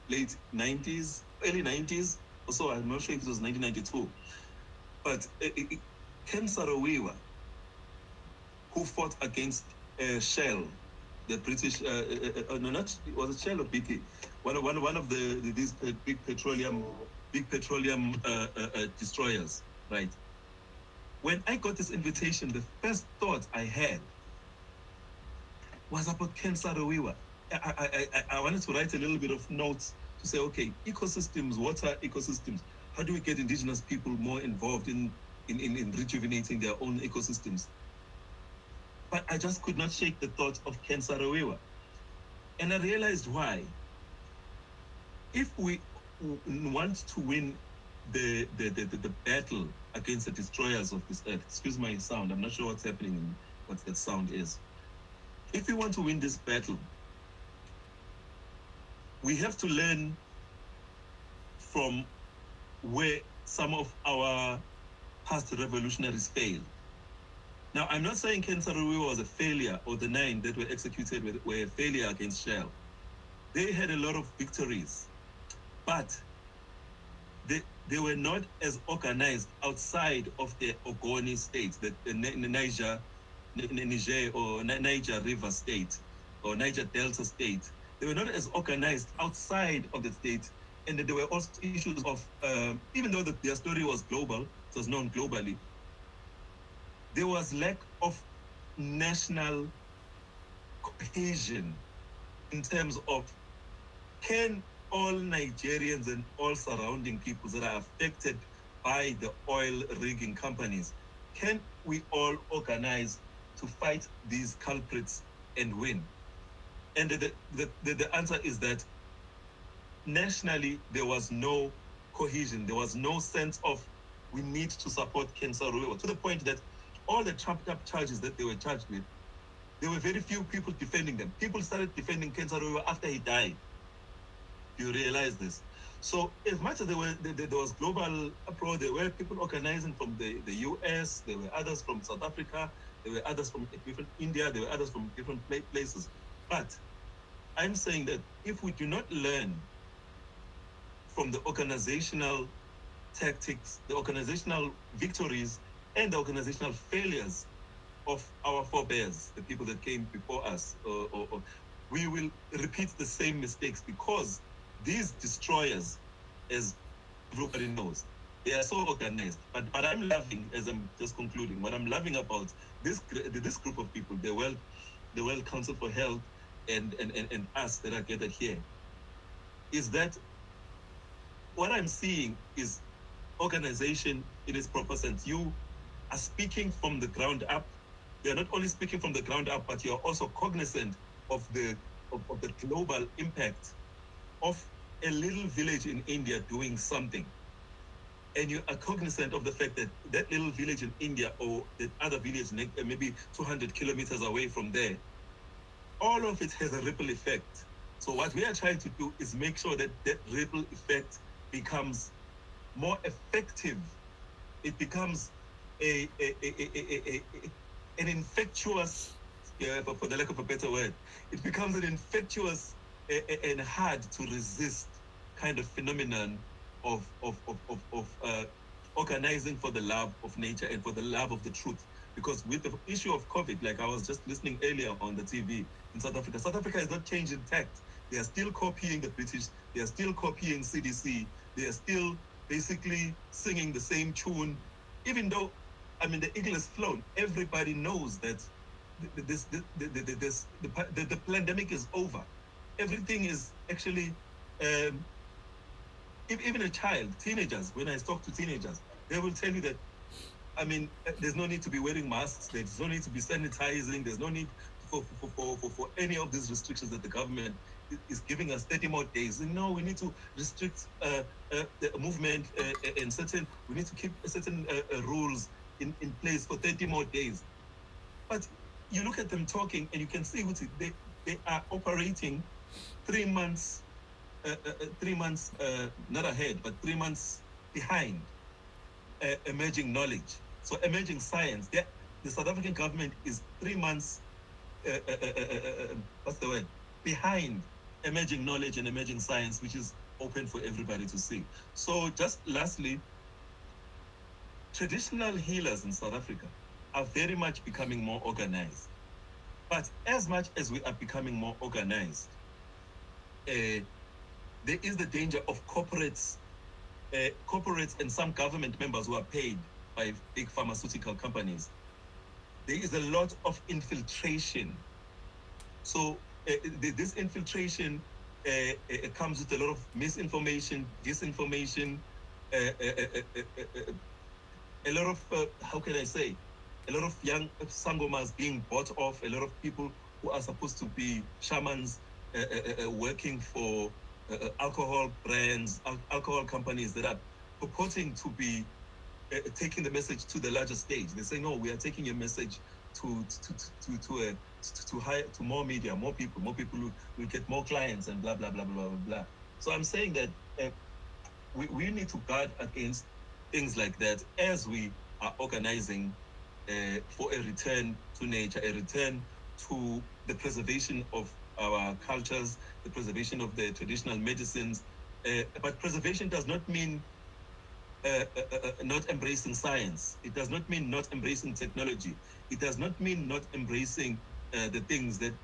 late 90s, early 90s, or so. I'm not sure if it was 1992. But Ken Saruiwa, who fought against Shell, the British, no, not, was it Shell or BP? One of these big petroleum destroyers, right? When I got this invitation, the first thought I had was about Ken Saruiwa. I wanted to write a little bit of notes to say, okay, ecosystems, water ecosystems. How do we get indigenous people more involved in rejuvenating their own ecosystems? But I just could not shake the thought of Ken Saruiwa. And I realized why. If we want to win the battle against the destroyers of this earth, excuse my sound, I'm not sure what's happening, what that sound is. If we want to win this battle, we have to learn from where some of our past revolutionaries failed. Now, I'm not saying Ken Saruiwa was a failure, or the 9 that were executed were a failure against Shell. They had a lot of victories, but they were not as organized outside of the Ogoni state, the Niger or Niger River state, or Niger Delta state. They were not as organized outside of the state, and there were also issues of, even though their story was global, it was known globally, there was lack of national cohesion in terms of, can all Nigerians and all surrounding peoples that are affected by the oil rigging companies, can we all organize to fight these culprits and win? And the answer is that nationally, there was no cohesion. There was no sense of, we need to support Ken Saruiwa, to the point that all the trumped up charges that they were charged with, there were very few people defending them. People started defending Ken Saruiwa after he died. You realize this? So as much as there was global uproar, there were people organizing from the US, there were others from South Africa, there were others from different India, there were others from different places. But I'm saying that if we do not learn from the organizational tactics, the organizational victories, and the organizational failures of our forebears, the people that came before us, we will repeat the same mistakes, because these destroyers, as everybody knows, They are so organized. But what I'm loving, as I'm just concluding, what I'm loving about this group of people, the World Council for Health, and us that are gathered here, is that what I'm seeing is organization in its proper sense. You are speaking from the ground up. You're not only speaking from the ground up, but you're also cognizant of the global impact of a little village in India doing something. And you are cognizant of the fact that that little village in India or that other village maybe 200 kilometers away from there, all of it has a ripple effect. So what we are trying to do is make sure that that ripple effect becomes more effective. It becomes an infectious, for the lack of a better word, it becomes an infectious and hard to resist kind of phenomenon of organizing for the love of nature and for the love of the truth. Because with the issue of COVID, like I was just listening earlier on the TV in South Africa has not changed intact. They are still copying the British. They are still copying CDC. They are still basically singing the same tune, even though, I mean, the eagle has flown. Everybody knows that the pandemic is over. Everything is actually, even a child, teenagers, when I talk to teenagers, they will tell you that, I mean, there's no need to be wearing masks. There's no need to be sanitizing. There's no need for any of these restrictions that the government is giving us 30 more days. No, we need to restrict the movement and we need to keep certain rules in place for 30 more days. But you look at them talking and you can see they are operating 3 months, not ahead, but 3 months behind emerging knowledge. So emerging science, the South African government is 3 months, what's the word, behind emerging knowledge and emerging science, which is open for everybody to see. So just lastly, traditional healers in South Africa are very much becoming more organized. But as much as we are becoming more organized, there is the danger of corporates and some government members who are paid by big pharmaceutical companies. There is a lot of infiltration. So this infiltration comes with a lot of misinformation, disinformation, a lot of, how can I say, a lot of young sangomas being bought off, a lot of people who are supposed to be shamans working for alcohol brands, alcohol companies that are purporting to be taking the message to the larger stage. They say, no, we are taking your message to more media, more people will get more clients and blah, blah, blah, blah, blah, blah. So I'm saying that we need to guard against things like that as we are organizing for a return to nature, a return to the preservation of our cultures, the preservation of the traditional medicines. But preservation does not mean not embracing science. It does not mean not embracing technology. It does not mean not embracing the things that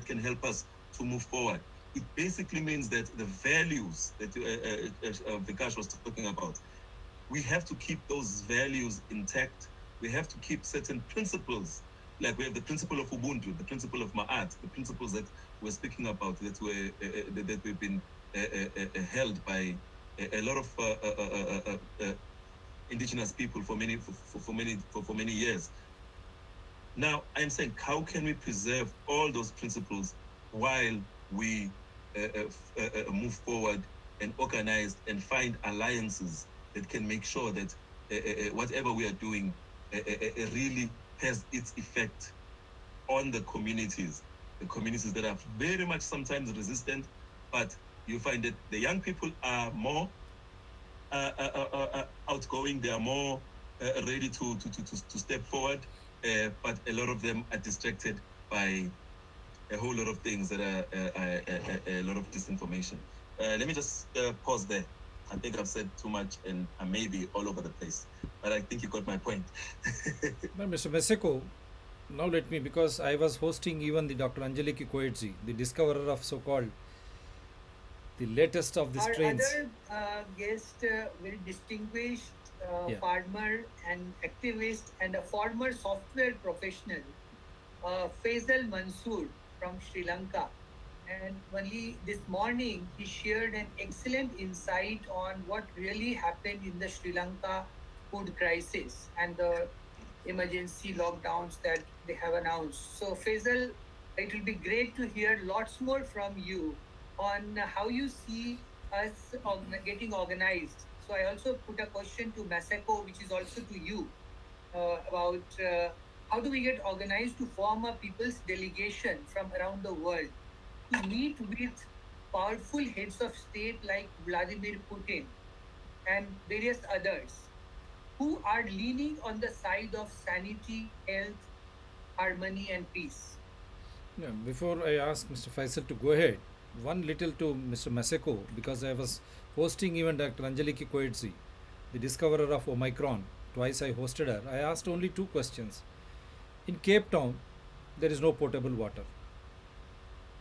can help us to move forward. It basically means that the values that Vikash was talking about, we have to keep those values intact. We have to keep certain principles, like we have the principle of Ubuntu, the principle of Ma'at, the principles that we're speaking about, that we've been held by a lot of indigenous people for many years. Now, I'm saying, how can we preserve all those principles while we move forward and organize and find alliances that can make sure that whatever we are doing really has its effect on the communities that are very much sometimes resistant, but you find that the young people are more outgoing, they are more ready to step forward, but a lot of them are distracted by a whole lot of things that are a lot of disinformation. Let me just pause there. I think I've said too much and I may be all over the place, but I think you got my point. Well, Mr. Meseko, now let me, because I was hosting even the Dr. Angeliki Coetzee, the discoverer of so-called the latest of the Our strains. other guest, very distinguished Yeah. farmer and activist and a former software professional, Faisal Mansoor from Sri Lanka. And only this morning, he shared an excellent insight on what really happened in the Sri Lanka food crisis and the emergency lockdowns that they have announced. So, Faisal, it will be great to hear lots more from you on how you see us getting organized. So, I also put a question to Masako, which is also to you, about how do we get organized to form a people's delegation from around the world to meet with powerful heads of state like Vladimir Putin and various others who are leaning on the side of sanity, health, harmony, and peace. Yeah, before I ask Mr. Faisal to go ahead, one little to Mr. Maseko, because I was hosting even Dr. Anjali Koetsi, the discoverer of Omicron. Twice I hosted her. I asked only two questions. In Cape Town, there is no potable water.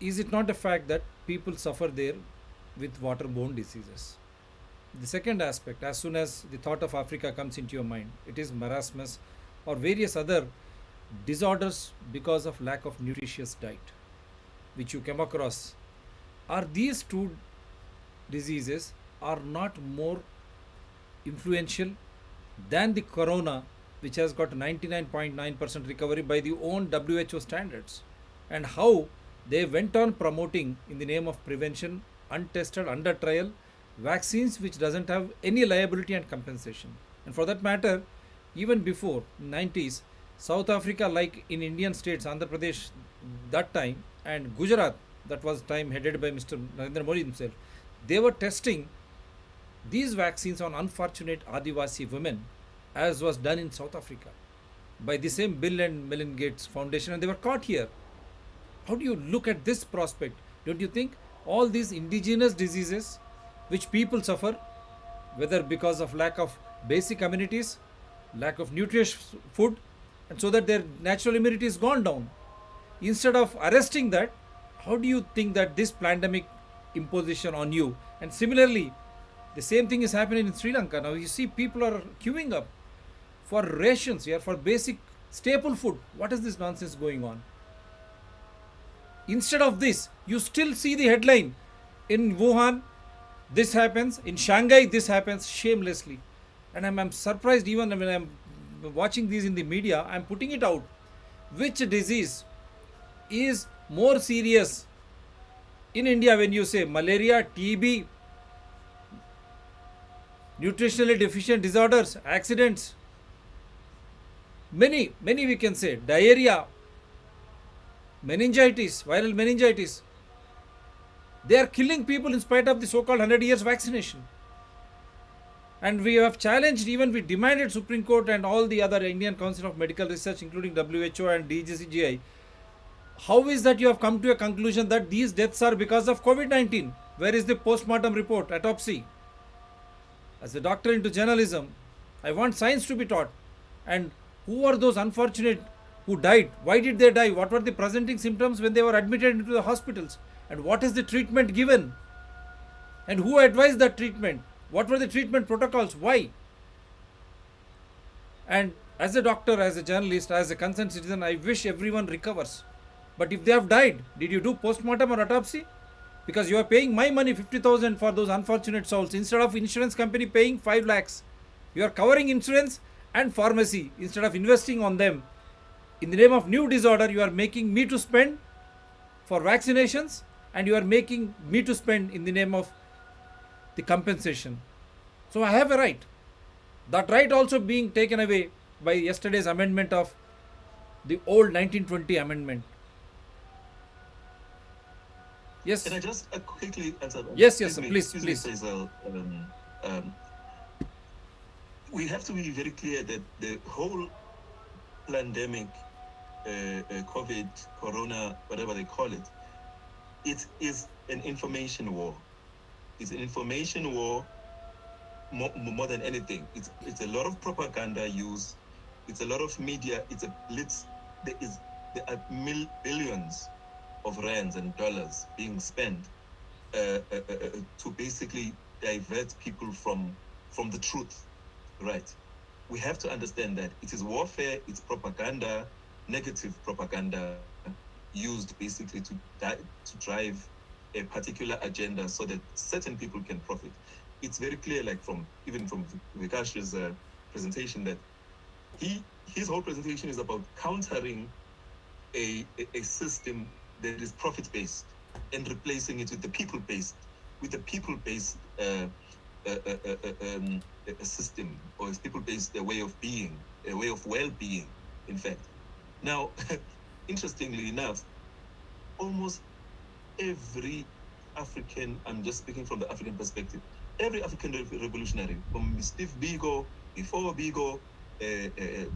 Is it not a fact that people suffer there with waterborne diseases? The second aspect, as soon as the thought of Africa comes into your mind, it is marasmus or various other disorders because of lack of nutritious diet, which you come across. Are these two diseases are not more influential than the corona, which has got 99.9% recovery by the own WHO standards? And how they went on promoting in the name of prevention, untested, under trial vaccines which doesn't have any liability and compensation. And for that matter, even before 90s, South Africa, like in Indian states, Andhra Pradesh that time, and Gujarat, that was time headed by Mr. Narendra Modi himself, they were testing these vaccines on unfortunate Adivasi women, as was done in South Africa by the same Bill and Melinda Gates Foundation, and they were caught here. How do you look at this prospect? Don't you think all these indigenous diseases which people suffer, whether because of lack of basic amenities, lack of nutritious food, and so that their natural immunity is gone down, instead of arresting that, how do you think that this pandemic imposition on you? And similarly, the same thing is happening in Sri Lanka. Now you see people are queuing up for rations here, for basic staple food. What is this nonsense going on? Instead of this, you still see the headline in Wuhan, this happens, in Shanghai, this happens shamelessly. And I'm surprised even when I'm watching these in the media, I'm putting it out. Which disease is more serious in India when you say malaria, TB, nutritionally deficient disorders, accidents, many we can say, diarrhea, meningitis, viral meningitis. They are killing people in spite of the so-called 100 years vaccination. And we have challenged, even we demanded Supreme Court and all the other Indian Council of Medical Research, including WHO and DGCGI. How is that you have come to a conclusion that these deaths are because of COVID-19? Where is the post-mortem report, autopsy? As a doctor into journalism, I want science to be taught. And who are those unfortunate who died? Why did they die? What were the presenting symptoms when they were admitted into the hospitals? And what is the treatment given? And who advised that treatment? What were the treatment protocols? Why? And as a doctor, as a journalist, as a concerned citizen, I wish everyone recovers. But if they have died, did you do post-mortem or autopsy? Because you are paying my money, 50,000 for those unfortunate souls, instead of insurance company paying 5 lakhs. You are covering insurance and pharmacy instead of investing on them. In the name of new disorder, you are making me to spend for vaccinations, and you are making me to spend in the name of the compensation. So I have a right. That right also being taken away by yesterday's amendment of the old 1920 amendment. Yes. Can I just quickly answer that? Yes, please, please. Faisal, we have to be very clear that the whole pandemic, COVID, Corona, whatever they call it, it is an information war. It's an information war more than anything. It's a lot of propaganda used. It's a lot of media. It's a blitz. There are billions of rands and dollars being spent to basically divert people from the truth, right? We have to understand that it is warfare, it's propaganda, negative propaganda used basically to drive a particular agenda so that certain people can profit. It's very clear, like even from Vikash's presentation, that his whole presentation is about countering a system that is profit-based and replacing it with the people-based system, or a people-based way of being, a way of well-being, in fact. Now, interestingly enough, almost every African, I'm just speaking from the African perspective, every African revolutionary, from Steve Biko, before Biko, to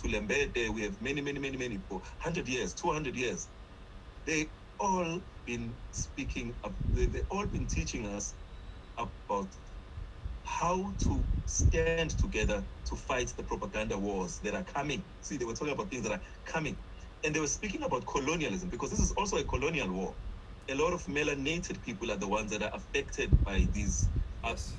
Lembede, we have many for 100 years, 200 years. They all been speaking, they all been teaching us about how to stand together to fight the propaganda wars that are coming. See, they were talking about things that are coming. And they were speaking about colonialism, because this is also a colonial war. A lot of melanated people are the ones that are affected by these Yes.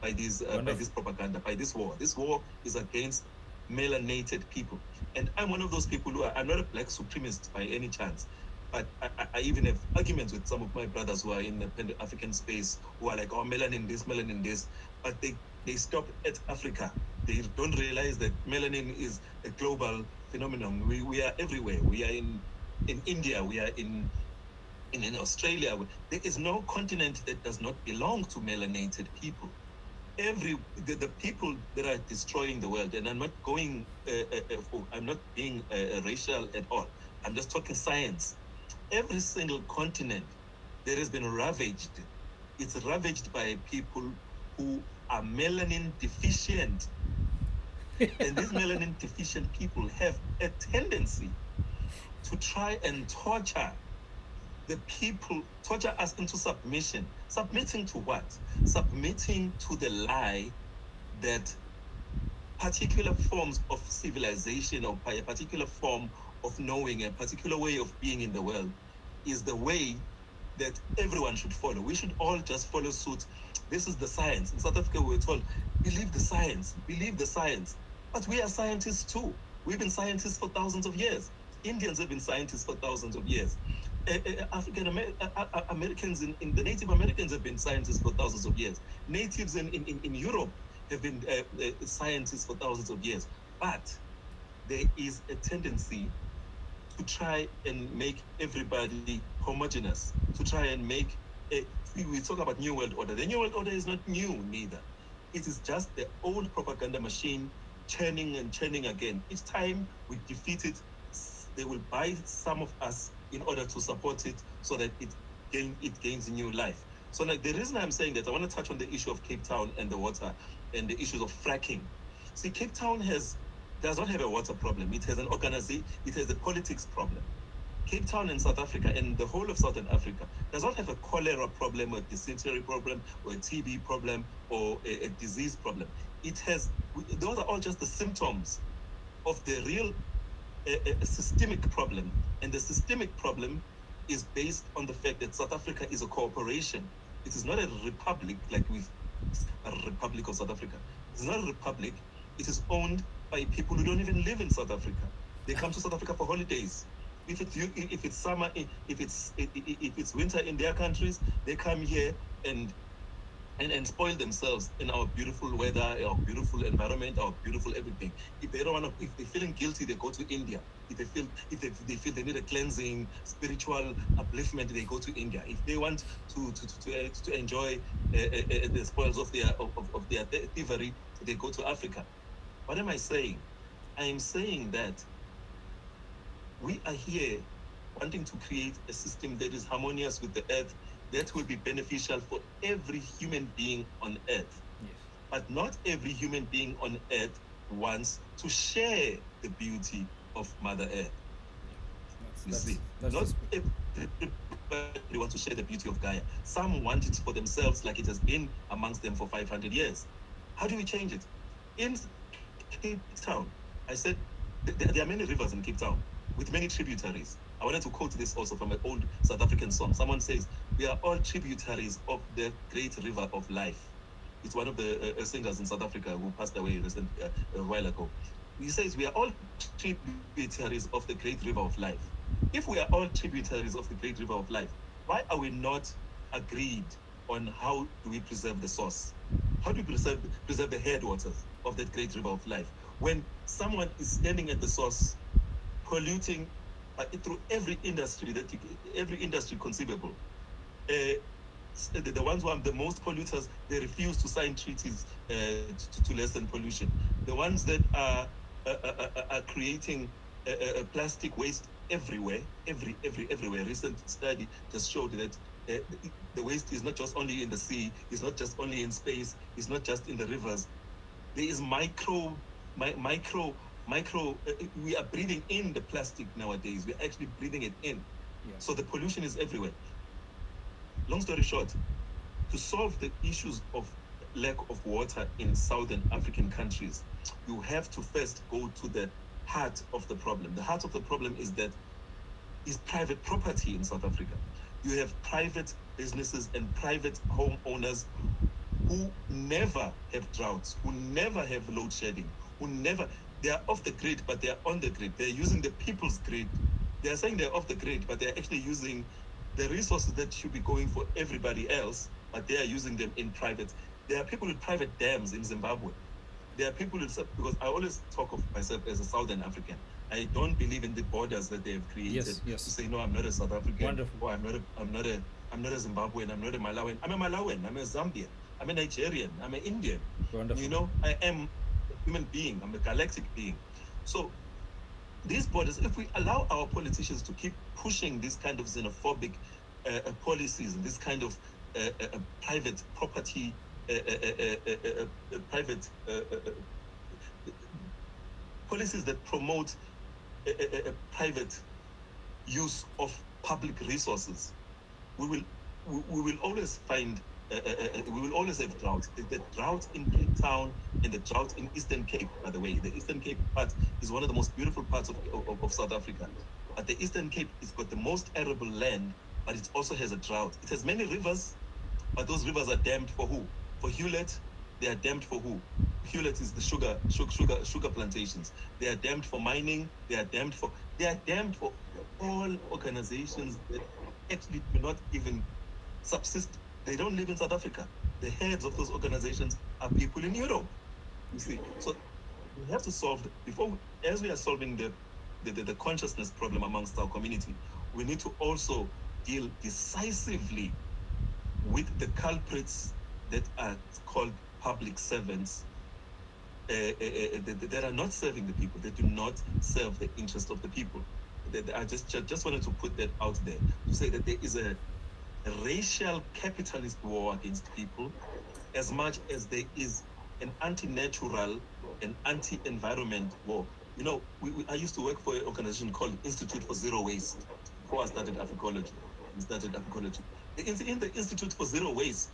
by this propaganda, by this war. This war is against melanated people. And I'm one of those people who I'm not a black supremacist by any chance. But I even have arguments with some of my brothers who are in the African space, who are like, oh, melanin this. But they stop at Africa. They don't realize that melanin is a global phenomenon. We are everywhere. We are in India. We are in Australia. There is no continent that does not belong to melanated people. The people that are destroying the world, and I'm not going, I'm not being racial at all. I'm just talking science. Every single continent that has been ravaged, it's ravaged by people who are melanin deficient. And these melanin deficient people have a tendency to try and torture the people, torture us into submission. Submitting to what? Submitting to the lie that particular forms of civilization, or by a particular form of knowing, a particular way of being in the world, is the way that everyone should follow. We should all just follow suit. This is the science. In South Africa, we were told, believe the science. But we are scientists too. We've been scientists for thousands of years. Indians have been scientists for thousands of years. African Americans, in the Native Americans have been scientists for thousands of years. Natives in Europe have been scientists for thousands of years. But there is a tendency to try and make everybody homogeneous, to try and make we talk about New World Order. The New World Order is not new neither. It is just the old propaganda machine churning and churning again. Each time we defeat it, they will buy some of us in order to support it, so that it gains new life. So, like, the reason I'm saying that, I want to touch on the issue of Cape Town and the water and the issues of fracking. See, Cape Town does not have a water problem. It has it has a politics problem. Cape Town in South Africa, and the whole of Southern Africa, does not have a cholera problem, or a dysentery problem, or a TB problem, or a disease problem. Those are all just the symptoms of the real a systemic problem. And the systemic problem is based on the fact that South Africa is a corporation. It is not a republic, like a Republic of South Africa. It's not a republic. It is owned by people who don't even live in South Africa. They come to South Africa for holidays. If it's summer, if it's winter in their countries, they come here and spoil themselves in our beautiful weather, our beautiful environment, our beautiful everything. If they don't want to, if they're feeling guilty, they go to India. If they feel they need a cleansing, spiritual upliftment, they go to India. If they want to enjoy the spoils of their thievery, they go to Africa. What am I saying? I am saying that we are here wanting to create a system that is harmonious with the earth, that will be beneficial for every human being on earth. Yes. But not every human being on earth wants to share the beauty of Mother Earth. That's not everybody wants to share the beauty of Gaia. Some want it for themselves, like it has been amongst them for 500 years. How do we change it? In Cape Town, I said there are many rivers in Cape Town with many tributaries. I wanted to quote this also from an old South African song. Someone says, "We are all tributaries of the great river of life." It's one of the singers in South Africa who passed away a while ago. He says, "We are all tributaries of the great river of life." If we are all tributaries of the great river of life, why are we not agreed on how do we preserve the source? How do we preserve the headwaters of that great river of life? When someone is standing at the source, polluting through every industry conceivable. The ones who are the most polluters, they refuse to sign treaties to lessen pollution. The ones that are creating plastic waste everywhere, everywhere. Recent study just showed that the waste is not just only in the sea, it's not just only in space, it's not just in the rivers. There is micro. We are breathing in the plastic nowadays. We're actually breathing it in. Yeah. So the pollution is everywhere. Long story short, to solve the issues of lack of water in southern African countries, you have to first go to the heart of the problem. The heart of the problem is private property in South Africa. You have private businesses and private homeowners who never have droughts, who never have load shedding, they are off the grid, but they are on the grid. They're using the people's grid. They are saying they're off the grid, but they're actually using the resources that should be going for everybody else, but they are using them in private. There are people with private dams in Zimbabwe. There are people because I always talk of myself as a Southern African. I don't believe in the borders that they have created. Yes. To say no, I'm not a South African. Wonderful. Or I'm not a Zimbabwean. I'm not a Malawian. I'm a Malawian. I'm a Zambian. I'm a Nigerian. I'm an Indian. Wonderful. You know, I am a human being. I'm a galactic being. So these borders, if we allow our politicians to keep pushing this kind of xenophobic policies and this kind of private property, private policies that promote private use of public resources, we will always find we will always have drought. The drought in Cape Town and the drought in Eastern Cape, by the way, the Eastern Cape part is one of the most beautiful parts of South Africa. But the Eastern Cape has got the most arable land, but it also has a drought. It has many rivers, but those rivers are dammed for who? For Hewlett, they are dammed for who? Hewlett is the sugar plantations. They are dammed for mining. They are dammed for all organizations that actually do not even subsist. They don't live in South Africa. The heads of those organizations are people in Europe. You see, so we have to solve as we are solving the consciousness problem amongst our community. We need to also deal decisively with the culprits that are called public servants that are not serving the people. They do not serve the interest of the people. I just wanted to put that out there to say that there is a racial capitalist war against people as much as there is an anti-natural and anti-environment war. You know, I used to work for an organization called Institute for Zero Waste before I started Africology. In the Institute for Zero Waste,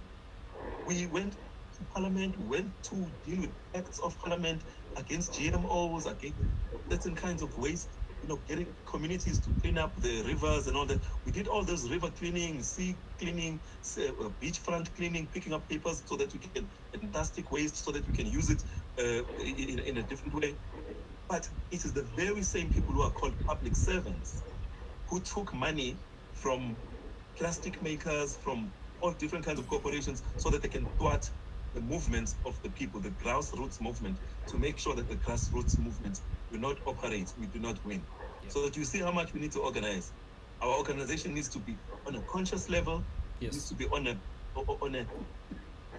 we went to Parliament, we went to deal with acts of Parliament against GMOs, against certain kinds of waste, you know, getting communities to clean up the rivers and all that. We did all those river cleaning, sea cleaning, beachfront cleaning, picking up papers so that we can, and plastic waste so that we can use it in a different way. But it is the very same people who are called public servants who took money from plastic makers, from all different kinds of corporations, so that they can thwart the movements of the people, the grassroots movement, to make sure that the grassroots movements do not operate, we do not win. Yeah. So that you see how much we need to organize. Our organization needs to be on a conscious level. Yes. It needs to be on a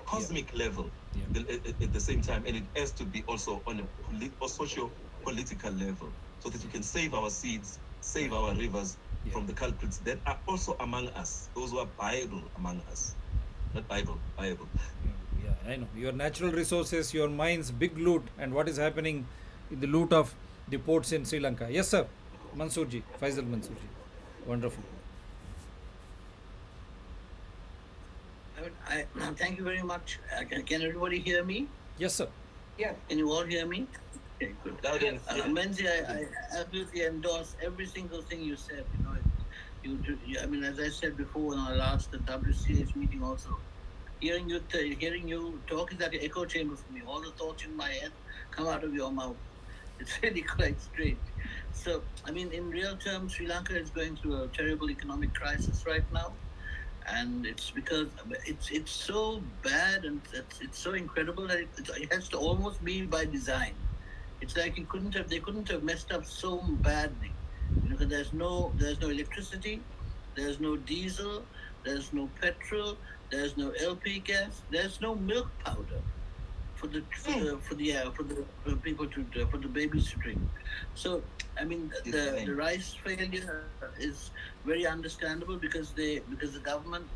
cosmic level Yeah. at the same time, and it has to be also on a socio-political level, so that we can save our seeds, save our rivers from the culprits that are also among us, those who are Bible among us. Not Bible. Yeah, I know. Your natural resources, your mines, big loot, and what is happening in the loot of the ports in Sri Lanka. Yes, sir. Mansoorji, Faisal Mansoorji. Wonderful. Thank you very much. Can everybody hear me? Yes, sir. Yeah. Can you all hear me? Okay, good. Loud and clear. Menzi, I absolutely endorse every single thing you said. I mean, as I said before in our last the WCH meeting also, hearing you talk is like an echo chamber for me. All the thoughts in my head come out of your mouth. It's really quite strange. So, I mean, in real terms, Sri Lanka is going through a terrible economic crisis right now, and it's because it's so bad and it's so incredible that it has to almost be by design. It's like they couldn't have messed up so badly, because there's no electricity, there's no diesel, there's no petrol, there's no LP gas, there's no milk powder for people for the babies to drink. So I mean the rice failure is very understandable because the government,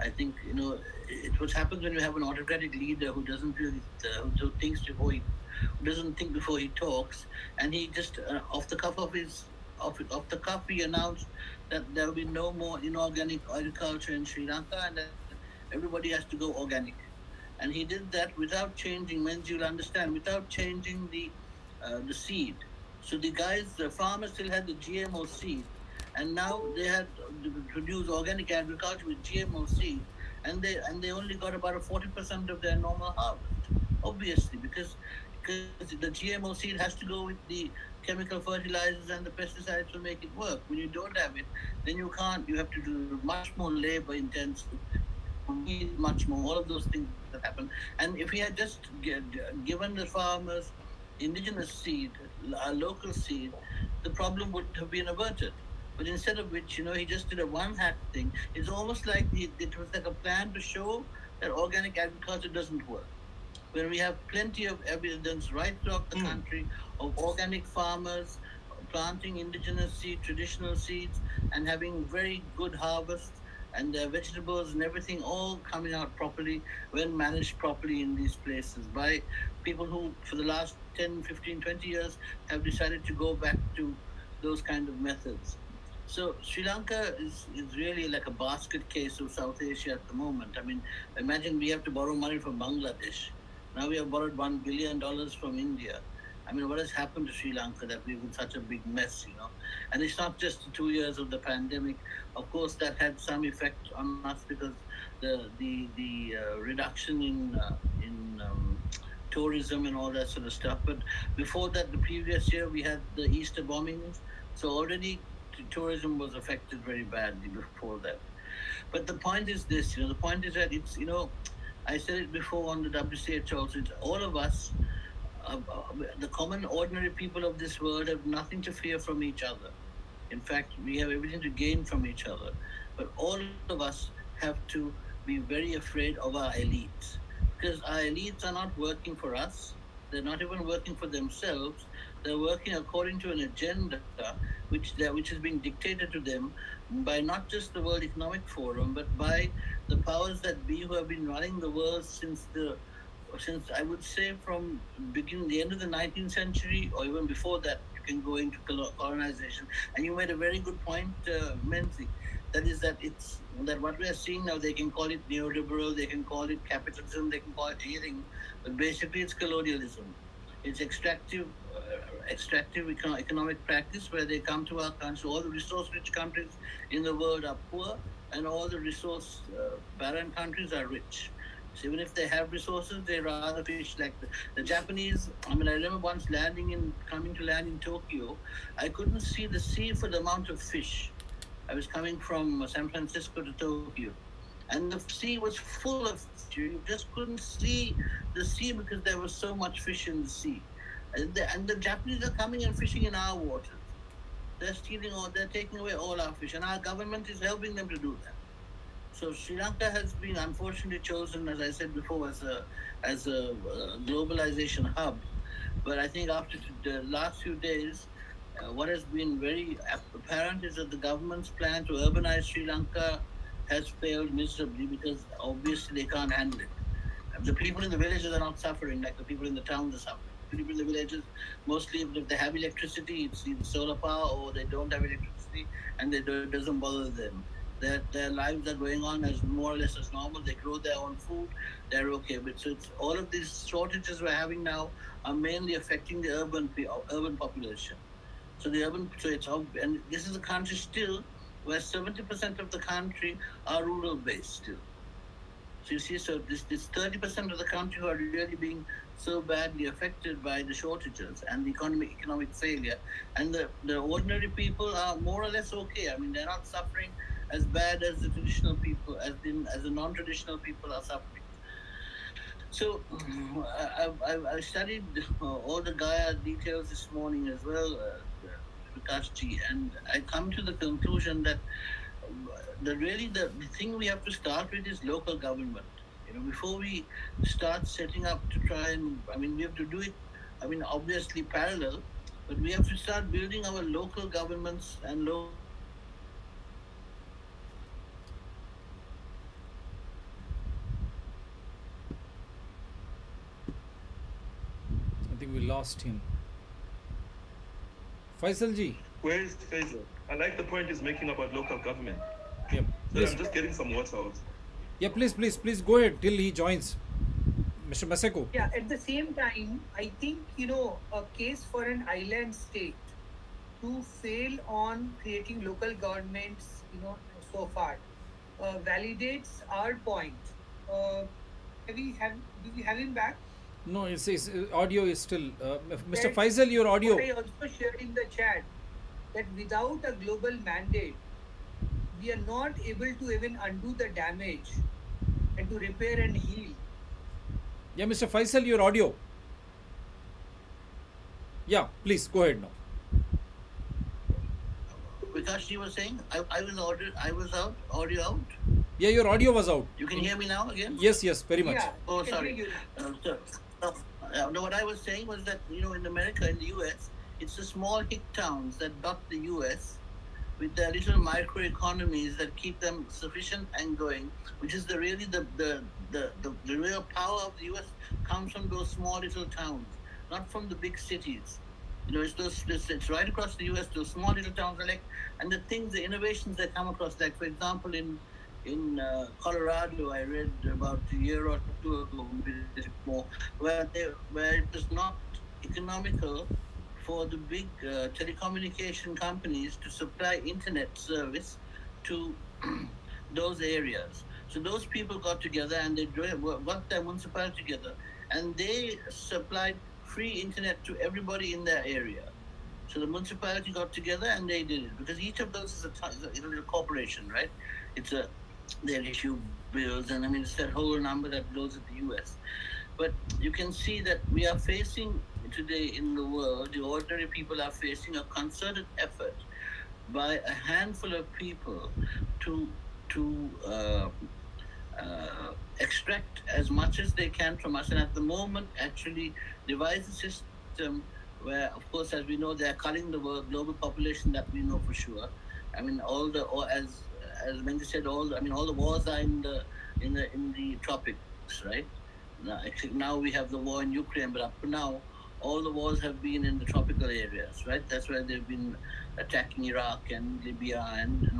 I think what happens when you have an autocratic leader who doesn't really who thinks before he who doesn't think before he talks, and he just off the cuff he announced that there will be no more inorganic agriculture in Sri Lanka and that everybody has to go organic. And he did that without changing. Means you'll understand, without changing the seed. So the farmers still had the GMO seed, and now they had to produce organic agriculture with GMO seed, and they only got about a 40% of their normal harvest. Obviously, because the GMO seed has to go with the chemical fertilizers and the pesticides to make it work. When you don't have it, then you can't. You have to do much more labor intensive. You need much more. All of those things that happen. And if he had just given the farmers indigenous seed, local seed, the problem would have been averted. But instead of which, he just did a one-hack thing. It's almost like it was like a plan to show that organic agriculture doesn't work. When we have plenty of evidence right throughout the country of organic farmers planting indigenous seed, traditional seeds, and having very good harvests, and their vegetables and everything all coming out properly when managed properly in these places by people who, for the last 10, 15, 20 years, have decided to go back to those kind of methods. So Sri Lanka is really like a basket case of South Asia at the moment. I mean, imagine we have to borrow money from Bangladesh. Now we have borrowed $1 billion from India. I mean, what has happened to Sri Lanka that we're in such a big mess? And it's not just the 2 years of the pandemic. Of course, that had some effect on us because the reduction in tourism and all that sort of stuff. But before that, the previous year, we had the Easter bombings. So already tourism was affected very badly before that. But the point is this, the point is that I said it before on the WCH also, it's all of us, the common ordinary people of this world have nothing to fear from each other. In fact, we have everything to gain from each other. But all of us have to be very afraid of our elites. Because our elites are not working for us. They're not even working for themselves. They're working according to an agenda which is being dictated to them by not just the World Economic Forum, but by the powers that be who have been running the world since I would say from the end of the 19th century, or even before that. You can go into colonization. And you made a very good point, Menzi. That is that it's that what we are seeing now. They can call it neoliberal, they can call it capitalism, they can call it anything, but basically it's colonialism. It's extractive economic practice where they come to our country. All the resource-rich countries in the world are poor, and all the resource-barren countries are rich. So even if they have resources, they rather fish like the Japanese. I mean, I remember once coming to land in Tokyo, I couldn't see the sea for the amount of fish. I was coming from San Francisco to Tokyo, and the sea was full of fish. You just couldn't see the sea because there was so much fish in the sea. And the Japanese are coming and fishing in our waters. They're taking away all our fish, and our government is helping them to do that. So Sri Lanka has been unfortunately chosen, as I said before, as a globalization hub. But I think after the last few days, what has been very apparent is that the government's plan to urbanize Sri Lanka has failed miserably because obviously they can't handle it. The people in the villages are not suffering like the people in the towns are suffering. People in the villages, mostly if they have electricity, it's either solar power or they don't have electricity and it doesn't bother them. Their lives are going on as more or less as normal. They grow their own food. They're okay. But so it's all of these shortages we're having now are mainly affecting the urban population. So the urban, so it's and this is a country still where 70% of the country are rural based still. So you see, so this 30% of the country who are really being so badly affected by the shortages and the economic failure, and the ordinary people are more or less okay. I mean, they're not suffering as bad as the traditional people, as the non-traditional people are suffering. So I studied all the Gaia details this morning as well, Vikashji, and I come to the conclusion that the thing we have to start with is local government. Before we start setting up to try and, I mean, we have to do it, I mean, obviously parallel, but we have to start building our local governments and local I think we lost him. Faisal ji. Where is Faisal? I like the point he's making about local government. Yeah, So please. I'm just getting some water out. Yeah, please go ahead till he joins. Mr. Maseko. Yeah, at the same time, I think, a case for an island state to fail on creating local governments, so far, validates our point. Do we have him back? No, it's audio is still. Mr. That Faisal, your audio. What I also shared in the chat, that without a global mandate, we are not able to even undo the damage and to repair and heal. Yeah, Mr. Faisal, your audio. Yeah, please go ahead now. Because she was saying I was out, audio out. Yeah, your audio was out. You can hear me now again? Yes, very much. Yeah, Oh, I can sorry. hear you. No, what I was saying was that, in America, in the US, it's the small hick towns that dot the US with their little microeconomies that keep them sufficient and going, which is really the real power of the US comes from those small little towns, not from the big cities. It's right across the US, those small little towns are like, and the innovations they come across, like for example in Colorado, I read about a year or two ago, maybe a little more, where it was not economical for the big telecommunication companies to supply internet service to those areas. So those people got together and they got their municipality together, and they supplied free internet to everybody in their area. So the municipality got together and they did it, because each of those is a corporation, right? They'll issue bills, and I mean, it's that whole number that goes at the US. But you can see that we are facing today in the world, the ordinary people are facing a concerted effort by a handful of people to extract as much as they can from us, and at the moment actually devise a system where, of course, as we know, they are culling the global population, that we know for sure. I mean, as Mendy said, all the wars are in the tropics, right? Now we have the war in Ukraine, but up to now, all the wars have been in the tropical areas, right? That's where they've been attacking Iraq and Libya and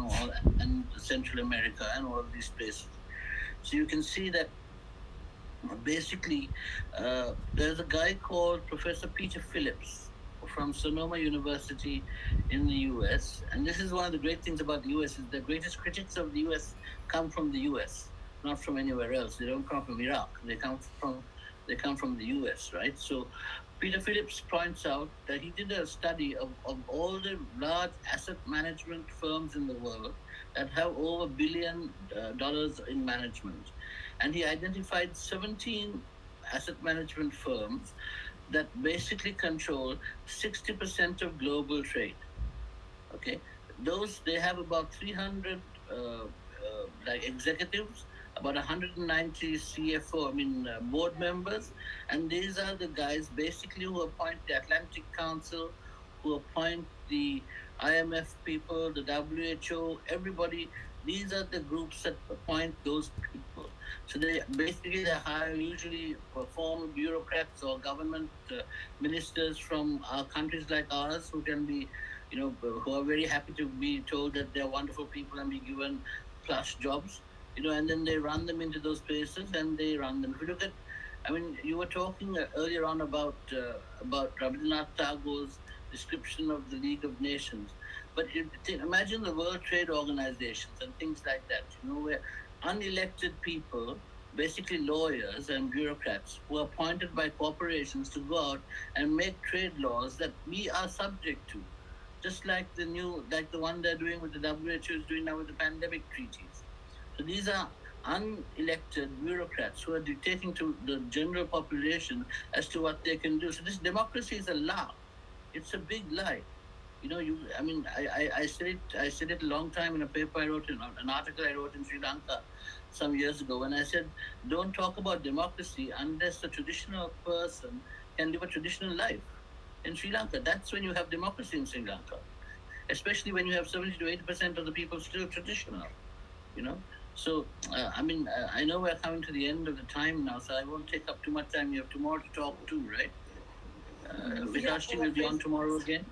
and Central America and all of these places. So you can see that basically there's a guy called Professor Peter Phillips from Sonoma University in the US, and this is one of the great things about the US, is the greatest critics of the US come from the US, not from anywhere else. They don't come from Iraq. They come from the US, right? So Peter Phillips points out that he did a study of all the large asset management firms in the world that have over $1 billion in management. And he identified 17 asset management firms that basically control 60% of global trade. Okay, they have about 300 executives, about 190 CFO, board members, and these are the guys basically who appoint the Atlantic Council, who appoint the IMF people, the WHO, everybody. These are the groups that appoint those people. So they hire usually former bureaucrats or government ministers from countries like ours, who can be, who are very happy to be told that they're wonderful people and be given class jobs, and then they run them into those places and they run them. If you look at, I mean, you were talking earlier on about Rabindranath Tagore's description of the League of Nations, but imagine the World Trade Organizations and things like that, where unelected people, basically lawyers and bureaucrats, were appointed by corporations to go out and make trade laws that we are subject to, just like the one they're doing with the WHO is doing now with the pandemic treaties. So these are unelected bureaucrats who are dictating to the general population as to what they can do. So this democracy is a lie. It's a big lie. I said it a long time in a paper I wrote, an article I wrote in Sri Lanka some years ago, when I said, don't talk about democracy unless a traditional person can live a traditional life. In Sri Lanka, that's when you have democracy in Sri Lanka, especially when you have 70 to 80% of the people still traditional, So, I know we're coming to the end of the time now, so I won't take up too much time. You have tomorrow to talk too, right? Vikash will be on tomorrow again.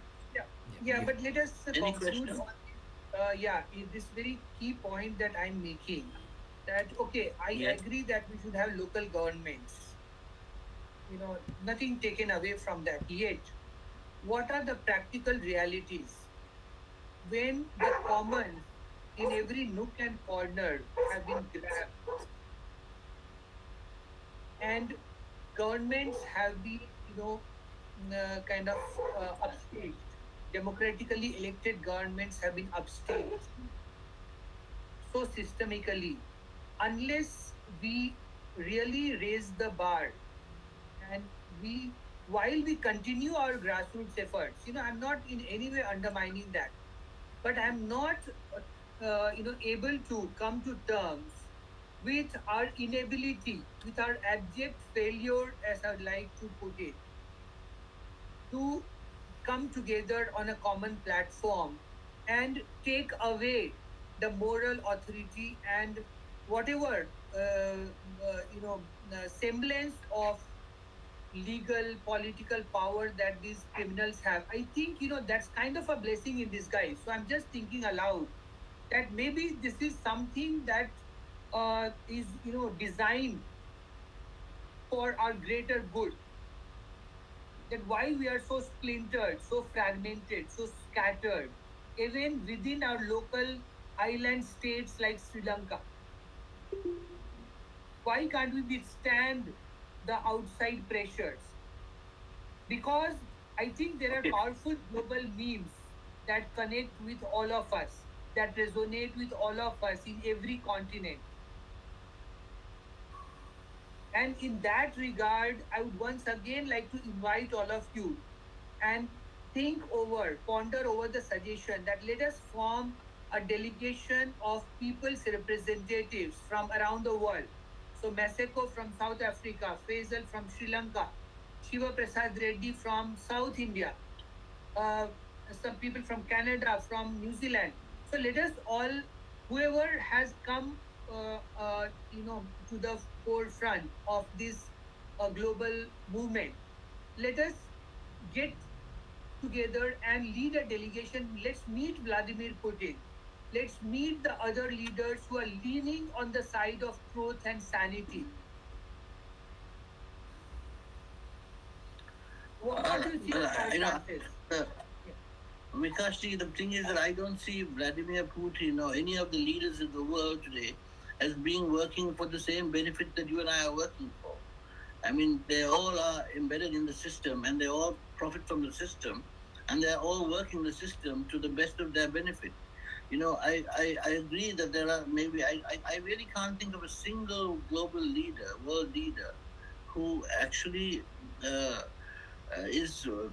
Yeah, but let us Any conclude question? on this very key point that I'm making. That, okay, I Yes. agree that we should have local governments. Nothing taken away from that. Yet, what are the practical realities when the commons in every nook and corner have been grabbed and governments have been, kind of upstaged? Democratically elected governments have been upstaged so systemically. Unless we really raise the bar and while we continue our grassroots efforts, I'm not in any way undermining that, but I'm not, able to come to terms with our inability, with our abject failure, as I'd like to put it, to come together on a common platform and take away the moral authority and whatever semblance of legal political power that these criminals have. I think that's kind of a blessing in disguise. So I'm just thinking aloud that maybe this is something that is designed for our greater good. That why we are so splintered, so fragmented, so scattered, even within our local island states like Sri Lanka. Why can't we withstand the outside pressures? Because I think there are Okay. powerful global memes that connect with all of us, that resonate with all of us in every continent. And in that regard, I would once again like to invite all of you and ponder over the suggestion that let us form a delegation of people's representatives from around the world. So Maseko from South Africa, Faisal from Sri Lanka, Shiva Prasad Reddy from South India, uh, some people from Canada, from New Zealand. So let us all, whoever has come, to the forefront of this global movement, let us get together and lead a delegation. Let's meet Vladimir Putin. Let's meet the other leaders who are leaning on the side of truth and sanity. What do you think Well, about chances? uh, Yeah. Vikash, the thing is that I don't see Vladimir Putin or any of the leaders in the world today as being working for the same benefit that you and I are working for. I mean, they all are embedded in the system and they all profit from the system and they're all working the system to the best of their benefit. I agree that there are I really can't think of a single global leader, world leader, who actually is of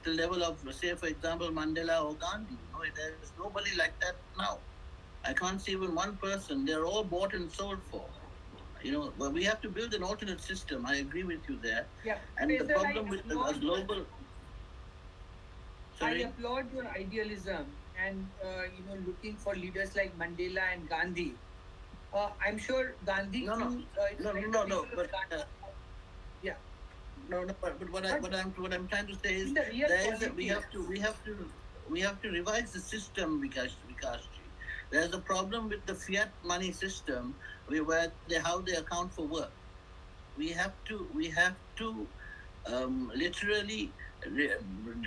the level of, say, for example, Mandela or Gandhi. There's nobody like that now. I can't see even one person. They're all bought and sold for. But we have to build an alternate system. I agree with you there. Yeah. And the Faisal, problem with a global. I Sorry. applaud your idealism and looking for leaders like Mandela and Gandhi. I'm sure Gandhi No, no, too. no. But Yeah. no. But what I'm trying to say is In the real there is politics, we have to revise the system, Vikashji. There's a problem with the fiat money system how they account for work. We have to literally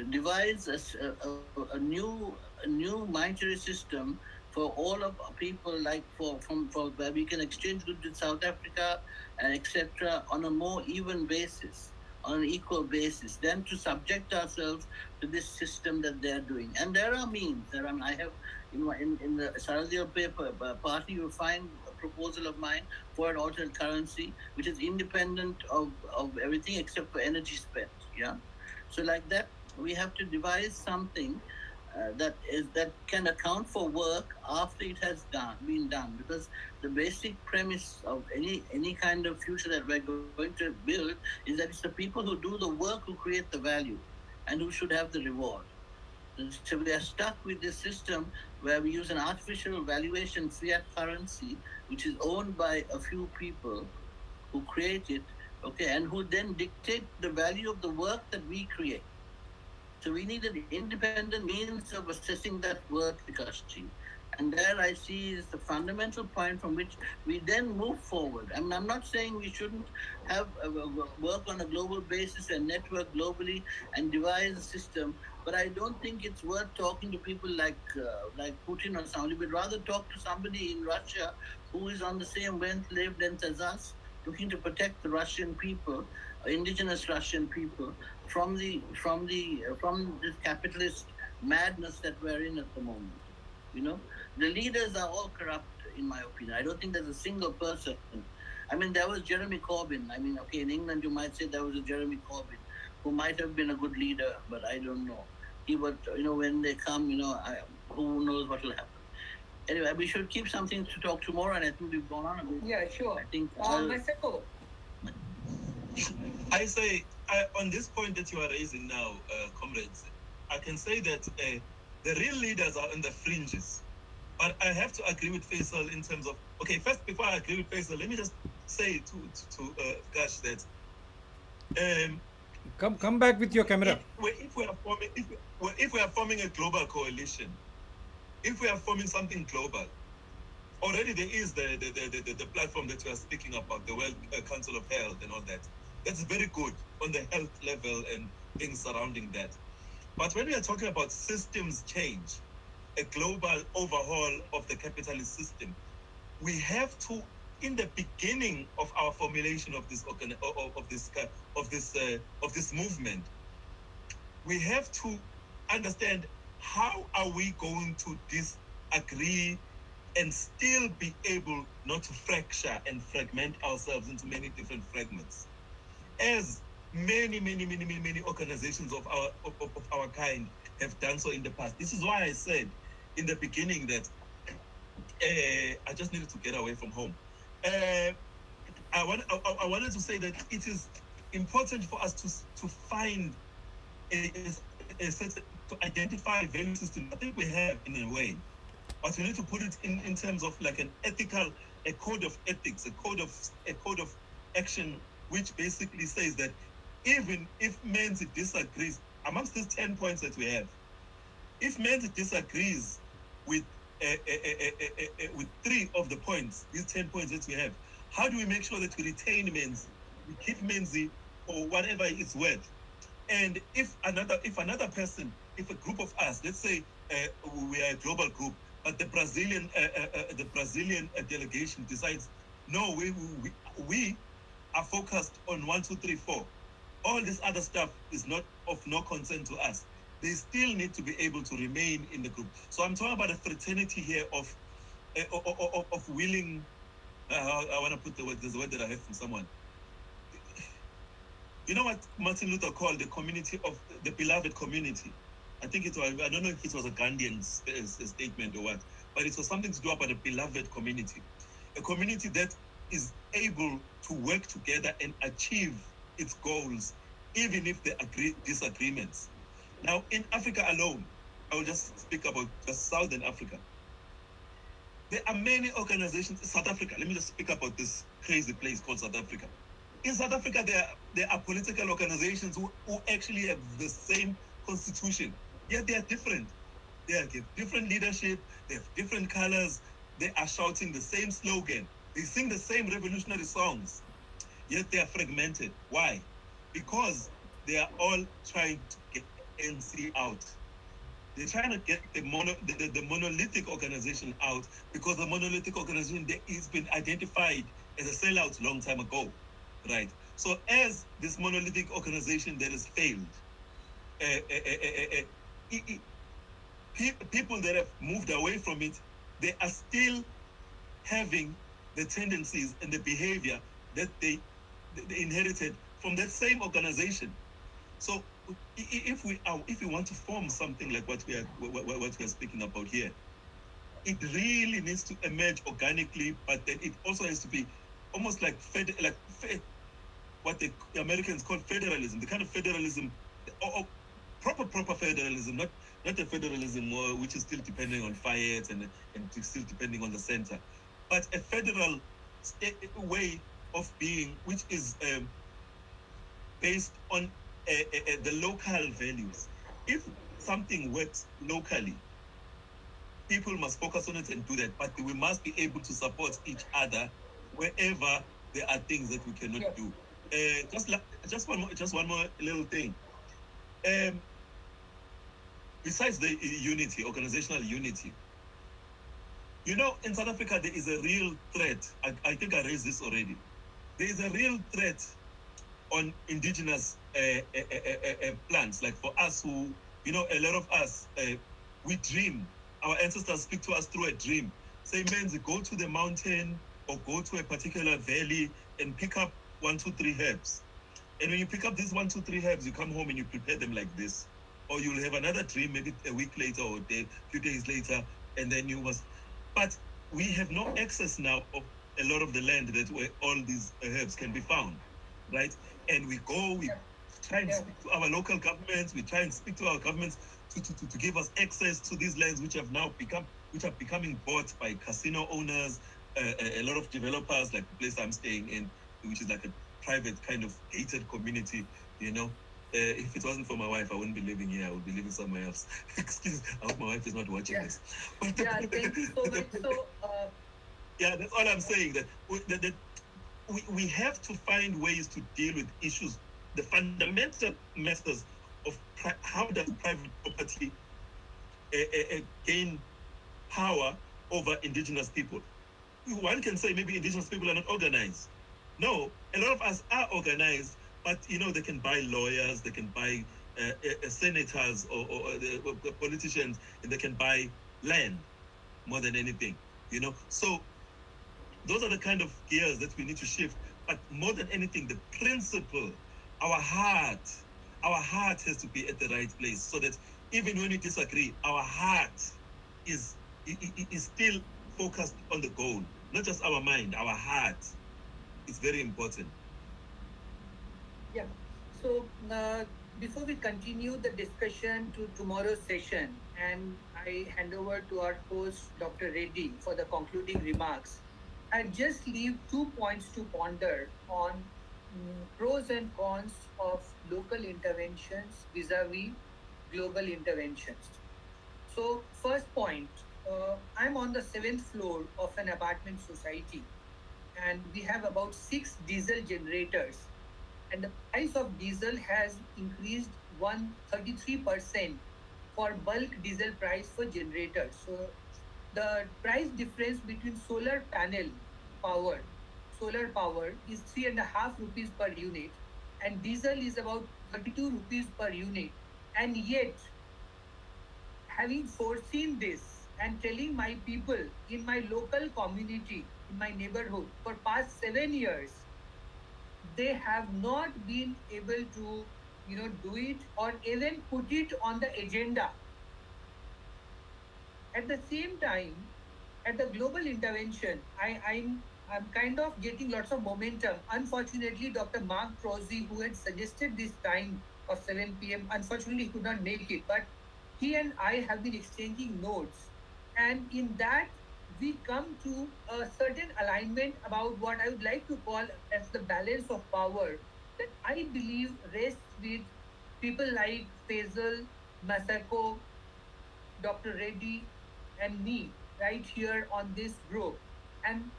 devise a new monetary system for all of people, like for where we can exchange goods with South Africa and etc. on a more even basis, on an equal basis, than to subject ourselves to this system that they're doing. And there are means. I have in the Saruiwa paper party, you'll find a proposal of mine for an alternate currency which is independent of everything except for energy spent. Yeah. So like that, we have to devise something that can account for work after it has been done, because the basic premise of any kind of future that we're going to build is that it's the people who do the work who create the value and who should have the reward. So we are stuck with this system where we use an artificial valuation fiat currency, which is owned by a few people who create it, okay, and who then dictate the value of the work that we create. So we need an independent means of assessing that work efficacy. And there I see is the fundamental point from which we then move forward. I mean, I'm not saying we shouldn't have work on a global basis and network globally and devise a system, but I don't think it's worth talking to people like Putin or somebody. We'd rather talk to somebody in Russia who is on the same wavelength as us, looking to protect the Russian people, indigenous Russian people, from this capitalist madness that we're in at the moment. The leaders are all corrupt, in my opinion. I don't think there's a single person. I mean, there was Jeremy Corbyn. I mean, okay, in England you might say there was a Jeremy Corbyn who might have been a good leader, but I don't know. He would, when they come, who knows what will happen. Anyway, we should keep something to talk tomorrow, and I think we've gone on a bit. Yeah, sure. I think Maseko. I say, on this point that you are raising now, comrades, I can say that the real leaders are on the fringes. But I have to agree with Faisal in terms of, okay, first, before I agree with Faisal, let me just say to Gash that Come back with your camera. if we are forming a global coalition, if we are forming something global, already there is the platform that you are speaking about, the World Council of Health and all that. That's very good on the health level and things surrounding that. But when we are talking about systems change, a global overhaul of the capitalist system, we have to, in the beginning of our formulation of this movement, we have to understand how are we going to disagree and still be able not to fracture and fragment ourselves into many different fragments, as many organizations of our kind have done so in the past. This is why I said in the beginning that I just needed to get away from home. I wanted to say that it is important for us to find to identify a value system. I think we have in a way, but we need to put it in terms of like a code of ethics, a code of action, which basically says that even if Menzi disagrees amongst these 10 points that we have, if Menzi disagrees with 3 of the points, these 10 points that we have, how do we make sure that we retain Menzi, we keep Menzi for whatever it's worth? And if another person, if a group of us, let's say we are a global group, but the Brazilian delegation decides, no, we are focused on 1, 2, 3, 4. All this other stuff is not of no concern to us. They still need to be able to remain in the group. So I'm talking about a fraternity here of willing. I want to put the word. There's a word that I heard from someone. You know what Martin Luther called the community of the beloved community? I think it was. I don't know if it was a Gandhian statement or what, but it was something to do about a beloved community, a community that is able to work together and achieve its goals, even if there are disagreements. Now, in Africa alone, I will just speak about just Southern Africa. There are many organizations. South Africa, let me just speak about this crazy place called South Africa. In South Africa, there are political organizations who actually have the same constitution, yet they are different. They have different leadership. They have different colors. They are shouting the same slogan. They sing the same revolutionary songs, yet they are fragmented. Why? Because they are all trying to get NC out. They're trying to get the monolithic organization out, because the monolithic organization has been identified as a sellout long time ago, right? So as this monolithic organization that has failed, people that have moved away from it, they are still having the tendencies and the behavior that they inherited from that same organization. So if we want to form something like what we are speaking about here, it really needs to emerge organically, but then it also has to be almost like what the Americans call federalism, the kind of federalism, or proper federalism, not a federalism which is still depending on Fayette and still depending on the center, but a federal way of being, which is based on the local values. If something works locally, people must focus on it and do that, but we must be able to support each other wherever there are things that we cannot do. Just one more little thing. Besides the unity, organizational unity, in South Africa there is a real threat. I think I raised this already. There is a real threat on indigenous plants. Like for us who, a lot of us, we dream. Our ancestors speak to us through a dream. Say, man, go to the mountain or go to a particular valley and pick up 1, 2, 3 herbs. And when you pick up these 1, 2, 3 herbs, you come home and you prepare them like this. Or you'll have another dream maybe a week later or a few days later, and then you must. But we have no access now of a lot of the land where all these herbs can be found, right? And we try and speak to our local governments. We try and speak to our governments to give us access to these lands, which are becoming bought by casino owners, a lot of developers, like the place I'm staying in, which is like a private kind of gated community. If it wasn't for my wife, I wouldn't be living here. I would be living somewhere else. Excuse. I hope my wife is not watching this. But thank you so much. So. Yeah, that's all I'm saying. That we have to find ways to deal with issues, the fundamental methods of how does private property gain power over indigenous people. One can say maybe indigenous people are not organized. No, a lot of us are organized, but they can buy lawyers, they can buy senators or politicians, and they can buy land more than anything. So those are the kind of gears that we need to shift. But more than anything, the principle, our heart has to be at the right place, so that even when we disagree, our heart is still focused on the goal, not just our mind. Our heart is very important. Yeah. So before we continue the discussion to tomorrow's session, and I hand over to our host, Dr. Reddy, for the concluding remarks, I just leave 2 points to ponder on pros and cons of local interventions vis-a-vis global interventions. So first point, I'm on the 7th floor of an apartment society, and we have about 6 diesel generators, and the price of diesel has increased 133% for bulk diesel price for generators. So the price difference between solar power is 3.5 rupees per unit, and diesel is about 32 rupees per unit. And yet, having foreseen this and telling my people in my local community, in my neighborhood, for past 7 years, they have not been able to do it or even put it on the agenda. At the same time, at the global intervention, I'm kind of getting lots of momentum. Unfortunately, Dr. Mark Trozzi, who had suggested this time of 7 p.m., unfortunately could not make it, but he and I have been exchanging notes, and in that we come to a certain alignment about what I would like to call as the balance of power that I believe rests with people like Faisal, Masako, Dr. Reddy, and me right here on this group, and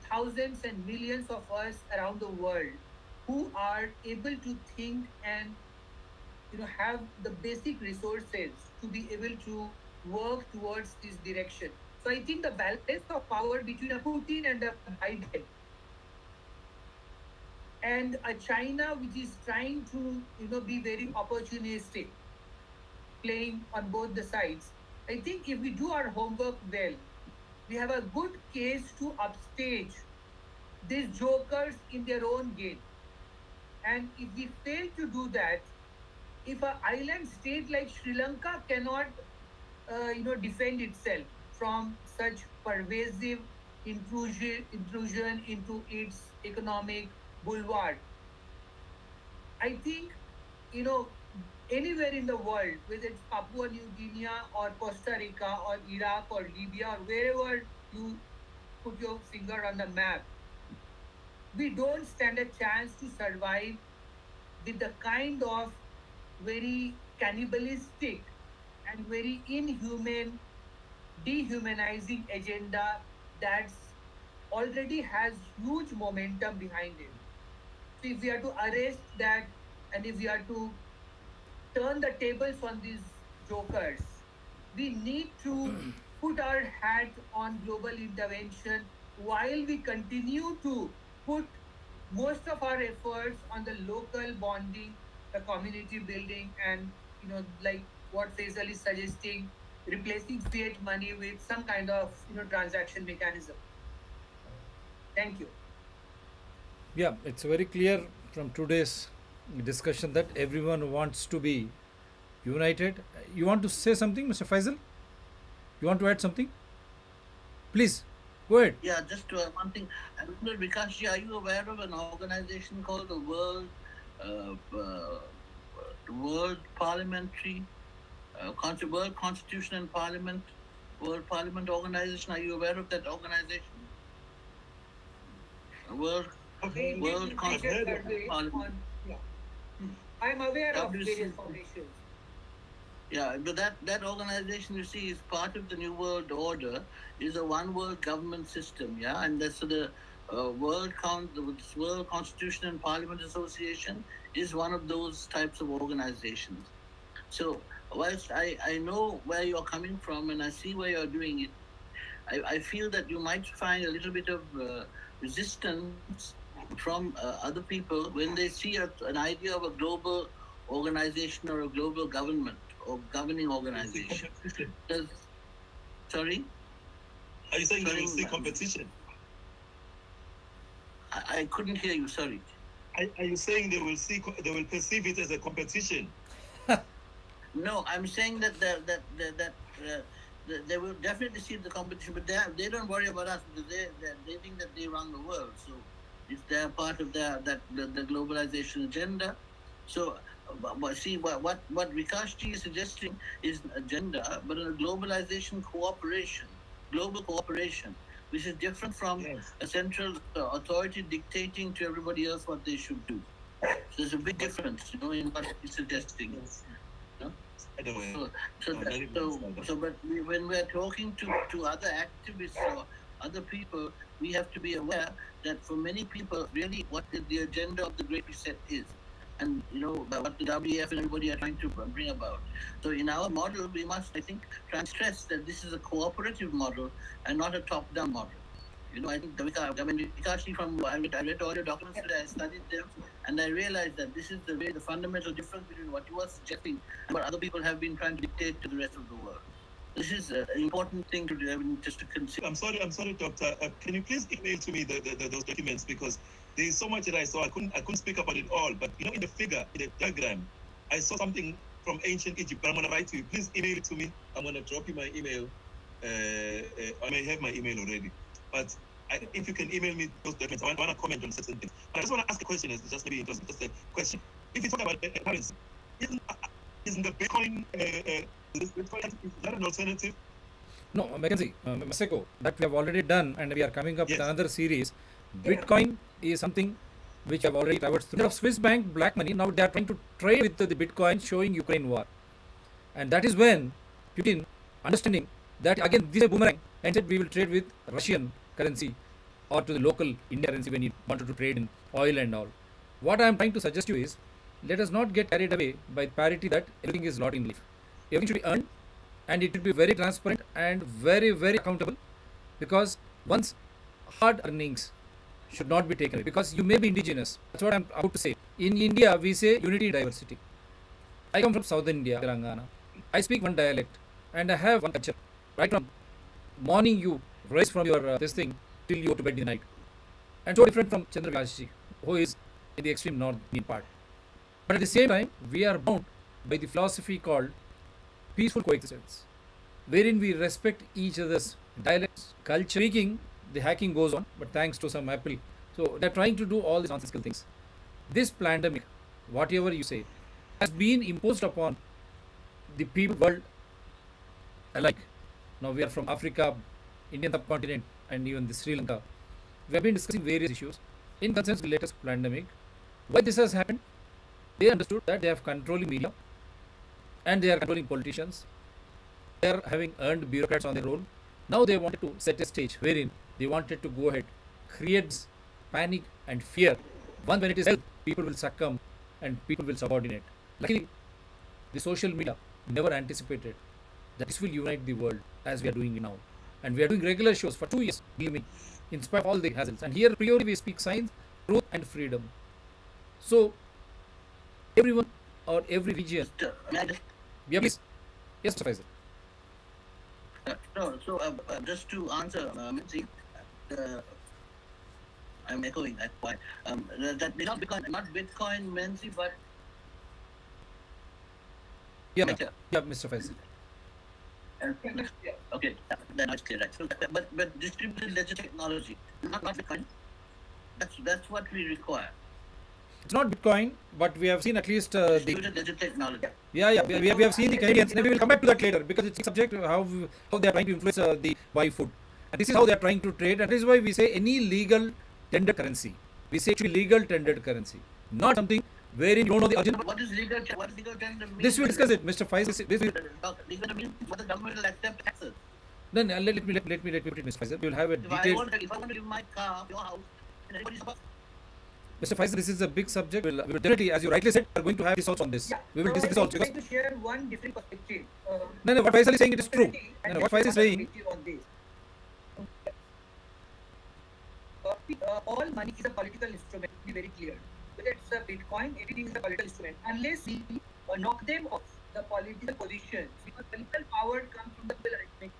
thousands and millions of us around the world who are able to think and have the basic resources to be able to work towards this direction. So I think the balance of power between a Putin and a Biden and a China which is trying to be very opportunistic, playing on both the sides. I think if we do our homework well, we have a good case to upstage these jokers in their own game. And if we fail to do that, if an island state like Sri Lanka cannot, defend itself from such pervasive intrusion into its economic boulevard, I think, you know, anywhere in the world, whether it's Papua New Guinea or Costa Rica or Iraq or Libya or wherever you put your finger on the map, we don't stand a chance to survive with the kind of very cannibalistic and very inhumane, dehumanizing agenda that's already has huge momentum behind it. So if we are to arrest that and if we are to turn the tables on these jokers, we need to put our hat on global intervention while we continue to put most of our efforts on the local bonding, the community building, and like what Faisal is suggesting, replacing fiat money with some kind of transaction mechanism. Thank you. Yeah, it's very clear from today's discussion that everyone wants to be united. You want to say something, Mr. Faisal? You want to add something? Please, go ahead. Yeah, just one thing. I don't know, Vikashji, are you aware of an organization called the World Parliamentary, World Constitution and Parliament, World Parliament Organization? Are you aware of that organization? World Parliament. Yeah. I'm aware of WCH. various foundations. Yeah, but that organization, you see, is part of the New World Order, is a one world government system, yeah, and that's the World Constitution and Parliament Association is one of those types of organizations. So whilst I know where you're coming from and I see where you're doing it, I feel that you might find a little bit of resistance from other people when they see an idea of a global organization or a global government or governing organization. Sorry? Are you saying they will see competition? I couldn't hear you, sorry. Are you saying they will perceive it as a competition? No, I'm saying that they will definitely see the competition, but they don't worry about us because they think that they run the world. So if they're part of the globalization agenda. So see what Vikashji is suggesting is an agenda, but a globalization global cooperation, which is different from a central authority dictating to everybody else what they should do. So there's a big difference, in what he's suggesting. Yes. But when we're talking to other activists or other people, we have to be aware that for many people, really, what the agenda of the Great Reset is, and what the WEF and everybody are trying to bring about. So in our model, we must, I think, try and stress that this is a cooperative model and not a top-down model. I think Vikashji, I read all your documents today, I studied them, and I realized that this is the fundamental difference between what you are suggesting and what other people have been trying to dictate to the rest of the world. This is an important thing to do, just to consider. I'm sorry, Doctor. Can you please email to me those documents, because there is so much that I saw. I couldn't speak about it all. But in the figure, in the diagram, I saw something from ancient Egypt. But I'm gonna write to you. Please email it to me. I'm gonna drop you my email. I may have my email already, but if you can email me those documents, I want to comment on certain things. But I just want to ask a question. It's just maybe just a question. If you talk about currency, isn't the Bitcoin is that an alternative? No, Mackenzie, Maseko, that we have already done, and we are coming up with Yes. another series. Bitcoin is something which have already covered. Instead of Swiss bank black money, now they are trying to trade with the Bitcoin, showing Ukraine war, and that is when Putin understanding that again this is a boomerang, and said we will trade with Russian currency or to the local Indian currency when you wanted to trade in oil and all. What I am trying to suggest you is, let us not get carried away by parity that everything is lot in life. Everything should be earned, and it will be very transparent and very, very accountable, because once hard earnings should not be taken away, because you may be indigenous. That's what I'm about to say. In India, we say unity in diversity. I come from southern India, Telangana. I speak one dialect and I have one culture. Right from morning you rise from your this thing till you go to bed in the night. And so different from Chandravilashji, who is in the extreme northern part. But at the same time, we are bound by the philosophy called peaceful coexistence, wherein we respect each other's dialects, culture. Speaking, the hacking goes on, but thanks to some Apple. So they're trying to do all these nonsensical things. This pandemic, whatever you say, has been imposed upon the people world alike. Now we are from Africa, Indian subcontinent, and even the Sri Lanka. We have been discussing various issues in concerns with the latest pandemic. Why this has happened? They understood that they have controlling media and they are controlling politicians. They are having earned bureaucrats on their own. Now they wanted to set a stage wherein they wanted to go ahead, create panic and fear. One, when it is health, people will succumb and people will subordinate. Luckily, the social media never anticipated that this will unite the world as we are doing now. And we are doing regular shows for 2 years, believe me, in spite of all the hassles. And here, priority, we speak science, truth, and freedom. So, everyone or every region. May I just, Yeah, please. Yes, Mr. Faisal. no, so just to answer, Mitzi, I'm echoing that point. That not Bitcoin, Menzi, but Yeah, Better. yeah, Mr. Faisal. Okay, then it's clear. Right? So, but distributed ledger technology, not Bitcoin. That's what we require. It's not Bitcoin, but we have seen at least the. Distributed ledger technology. Yeah, we have seen the Canadians. And we will come back to that later, because it's subject to how they are trying to influence the buy food. And this is how they are trying to trade. And this is why we say any legal tendered currency. We say it should be legal tendered currency, not something wherein you don't know the origin. What is legal? What is legal tender mean? This we'll discuss it, Mr. Faisal. This will. Legal tender means what the government will accept taxes. Then let me put it, Mr. Faisal. We will have a If I detailed. want to give my car, your house, and everybody's about. Mr. Faisal, this is a big subject. We will definitely, as you rightly said, we are going to have this also on this. Yeah. We will So discuss this I also, would because like to share one different perspective. no, what Faisal is saying, it is true. No, what Faisal is saying. On this. All money is a political instrument, to be very clear. Whether it's a Bitcoin, everything is a political instrument. Unless we knock them off the political positions, because political power comes from the people arithmetic.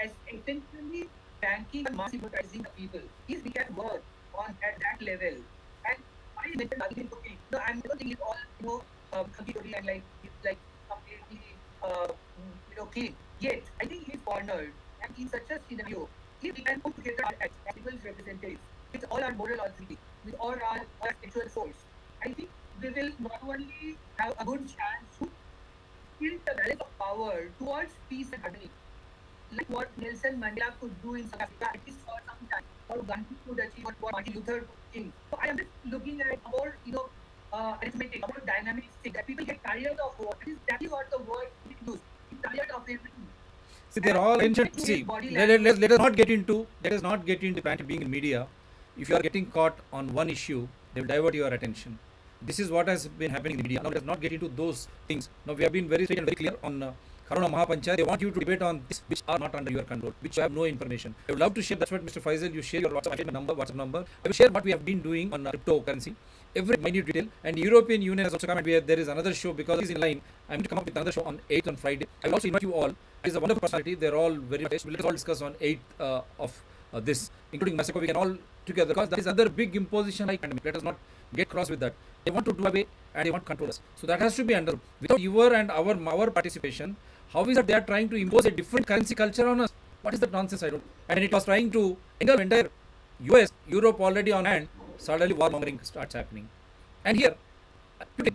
As essentially banking and mass hypnotizing the people. If we can work on at that level, and I mentioned again cooking. No, I'm not thinking all hunky-dory and like completely clean. Yet I think he's cornered, and in such a scenario, if we can put together as people's representatives with all our moral authority, with all our spiritual force, I think we will not only have a good chance to build the balance of power towards peace and harmony, like what Nelson Mandela could do in South Africa, at least for some time, or Gandhi could achieve, what Martin Luther could achieve. So I am just looking at more, arithmetic, more dynamic thing that people get tired of what is exactly what the word is used. Tired of everything. See, they're all ancient. See, let us not get into trying to being in media. If you are getting caught on one issue, they will divert your attention. This is what has been happening in the media. Now, let us not get into those things. Now, we have been very straight and very clear on Mahapanchayat. They want you to debate on this, which are not under your control, which you have no information. I would love to share. That's what Mr. Faisal, you share your WhatsApp number. I will share what we have been doing on cryptocurrency, every minute detail. And the European Union has also come, and there is another show, because it's in line. I'm going to come up with another show on 8th on Friday. I will also invite you all. It is a wonderful personality. They're all very nice. Let us all discuss on 8th of this, including Mexico. We can all together, because that is another big imposition like pandemic. Let us not get cross with that. They want to do away and they want to control us. So that has to be under. Without your and our participation, how is that they are trying to impose a different currency culture on us? What is that nonsense? I don't. And it was trying to engulf entire US, Europe already on hand. Suddenly warmongering starts happening. And here,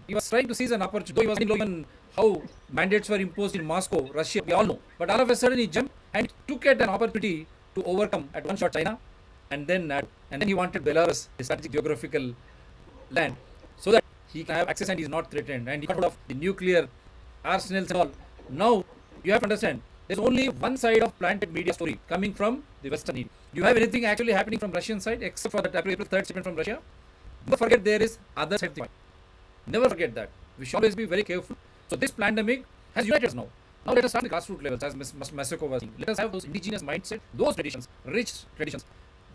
he was trying to seize an opportunity. Though he was in even how mandates were imposed in Moscow, Russia, we all know. But all of a sudden he jumped and took it an opportunity to overcome at one shot China, and then he wanted Belarus, the strategic geographical land, so that he can have access and he is not threatened, and he got hold of the nuclear arsenals and all. Now you have to understand, There's only one side of planted media story coming from the Western media. Do you have anything actually happening from Russian side except for that April 3rd statement from Russia? Never forget there is other side of the coin. Never forget that. We should always be very careful. So this pandemic has united us now. Now let us start the grassroots levels, as Ms. Masako was saying. Let us have those indigenous mindset, those traditions, rich traditions.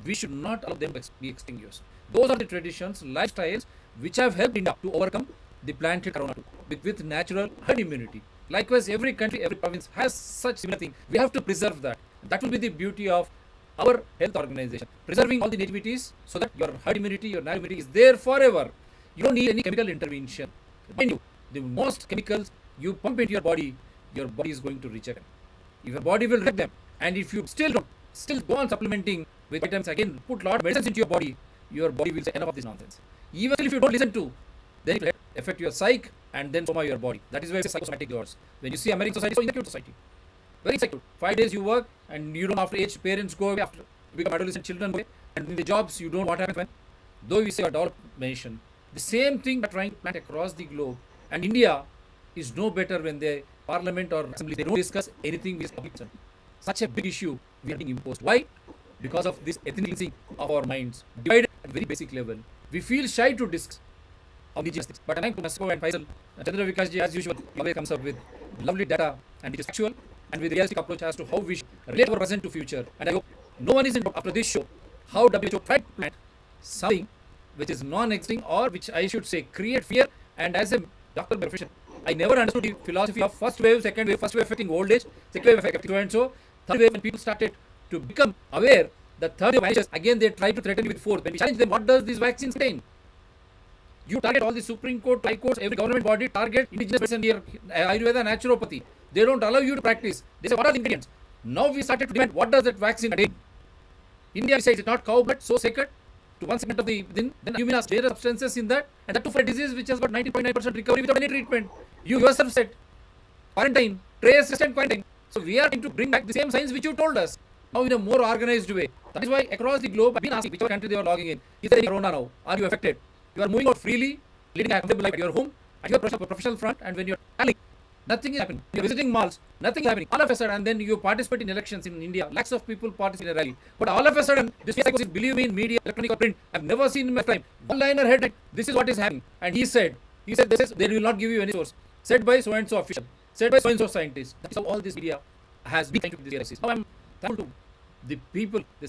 We should not allow them to be extinguished. Those are the traditions, lifestyles, which have helped India to overcome the planted corona with natural herd immunity. Likewise, every country, every province has such similar thing. We have to preserve that. That will be the beauty of our health organization. Preserving all the nativities so that your herd immunity, your natural immunity is there forever. You don't need any chemical intervention. Mind you, the most chemicals you pump into your body is going to reject them. If your body will reject them, and if you still go on supplementing with vitamins, again put lot of medicines into your body will say enough of this nonsense. Even if you don't listen to, then it will affect your psyche and then soma your body. That is why it's psychosomatic yours. When you see American society, so insecure society. Very insecure. 5 days you work and you don't after age, parents go away after you become adolescent, children go away, and in the jobs you don't know what happens when. Though we say a developed nation, the same thing we're trying to plant across the globe. And India is no better when they parliament or assembly, they don't discuss anything with public concern. Such a big issue we are being imposed. Why? Because of this ethnic cleansing of our minds, divided at very basic level. We feel shy to discuss indigenous things. But I think Masako and Faisal, Chandra Vikas ji, as usual, always comes up with lovely data and it is factual and with realistic approach as to how we should relate our present to future. And I hope no one is in doubt after this show how WHO tried to plant something which is non-existing or which I should say create fear. And as a doctor by profession, I never understood the philosophy of first wave affecting old age, second wave affecting so and so, third wave when people started to become aware, the third wave vanishes, again they try to threaten you with fourth. When we challenge them, what does these vaccines contain? You target all the Supreme Court, High Courts, every government body target indigenous medicine here, Ayurveda, naturopathy. They don't allow you to practice. They say, what are the ingredients? Now we started to demand, what does that vaccine contain? India says it's not cow blood, so sacred to 1% of the then human dangerous substances in that, and that too for a disease which has got 90.9% recovery without any treatment. You yourself said quarantine, trace resistant quarantine. So we are trying to bring back the same science which you told us now in a more organized way. That is why across the globe I've been asking whichever country they are logging in, is there any corona now? Are you affected? You are moving out freely, leading a comfortable life at your home, at your professional front, and when you're traveling, nothing is happening. You're visiting malls, nothing is happening. All of a sudden, and then you participate in elections in India. Lakhs of people participate in a rally. But all of a sudden, this psychosis, believe me, in media, electronic or print, I've never seen in my time. One liner headline, this is what is happening. And he said, this is, they will not give you any source. Said by so and so official, said by so and so scientist. That's how all this media has been trying to do this crisis. Now I'm thankful to the people, the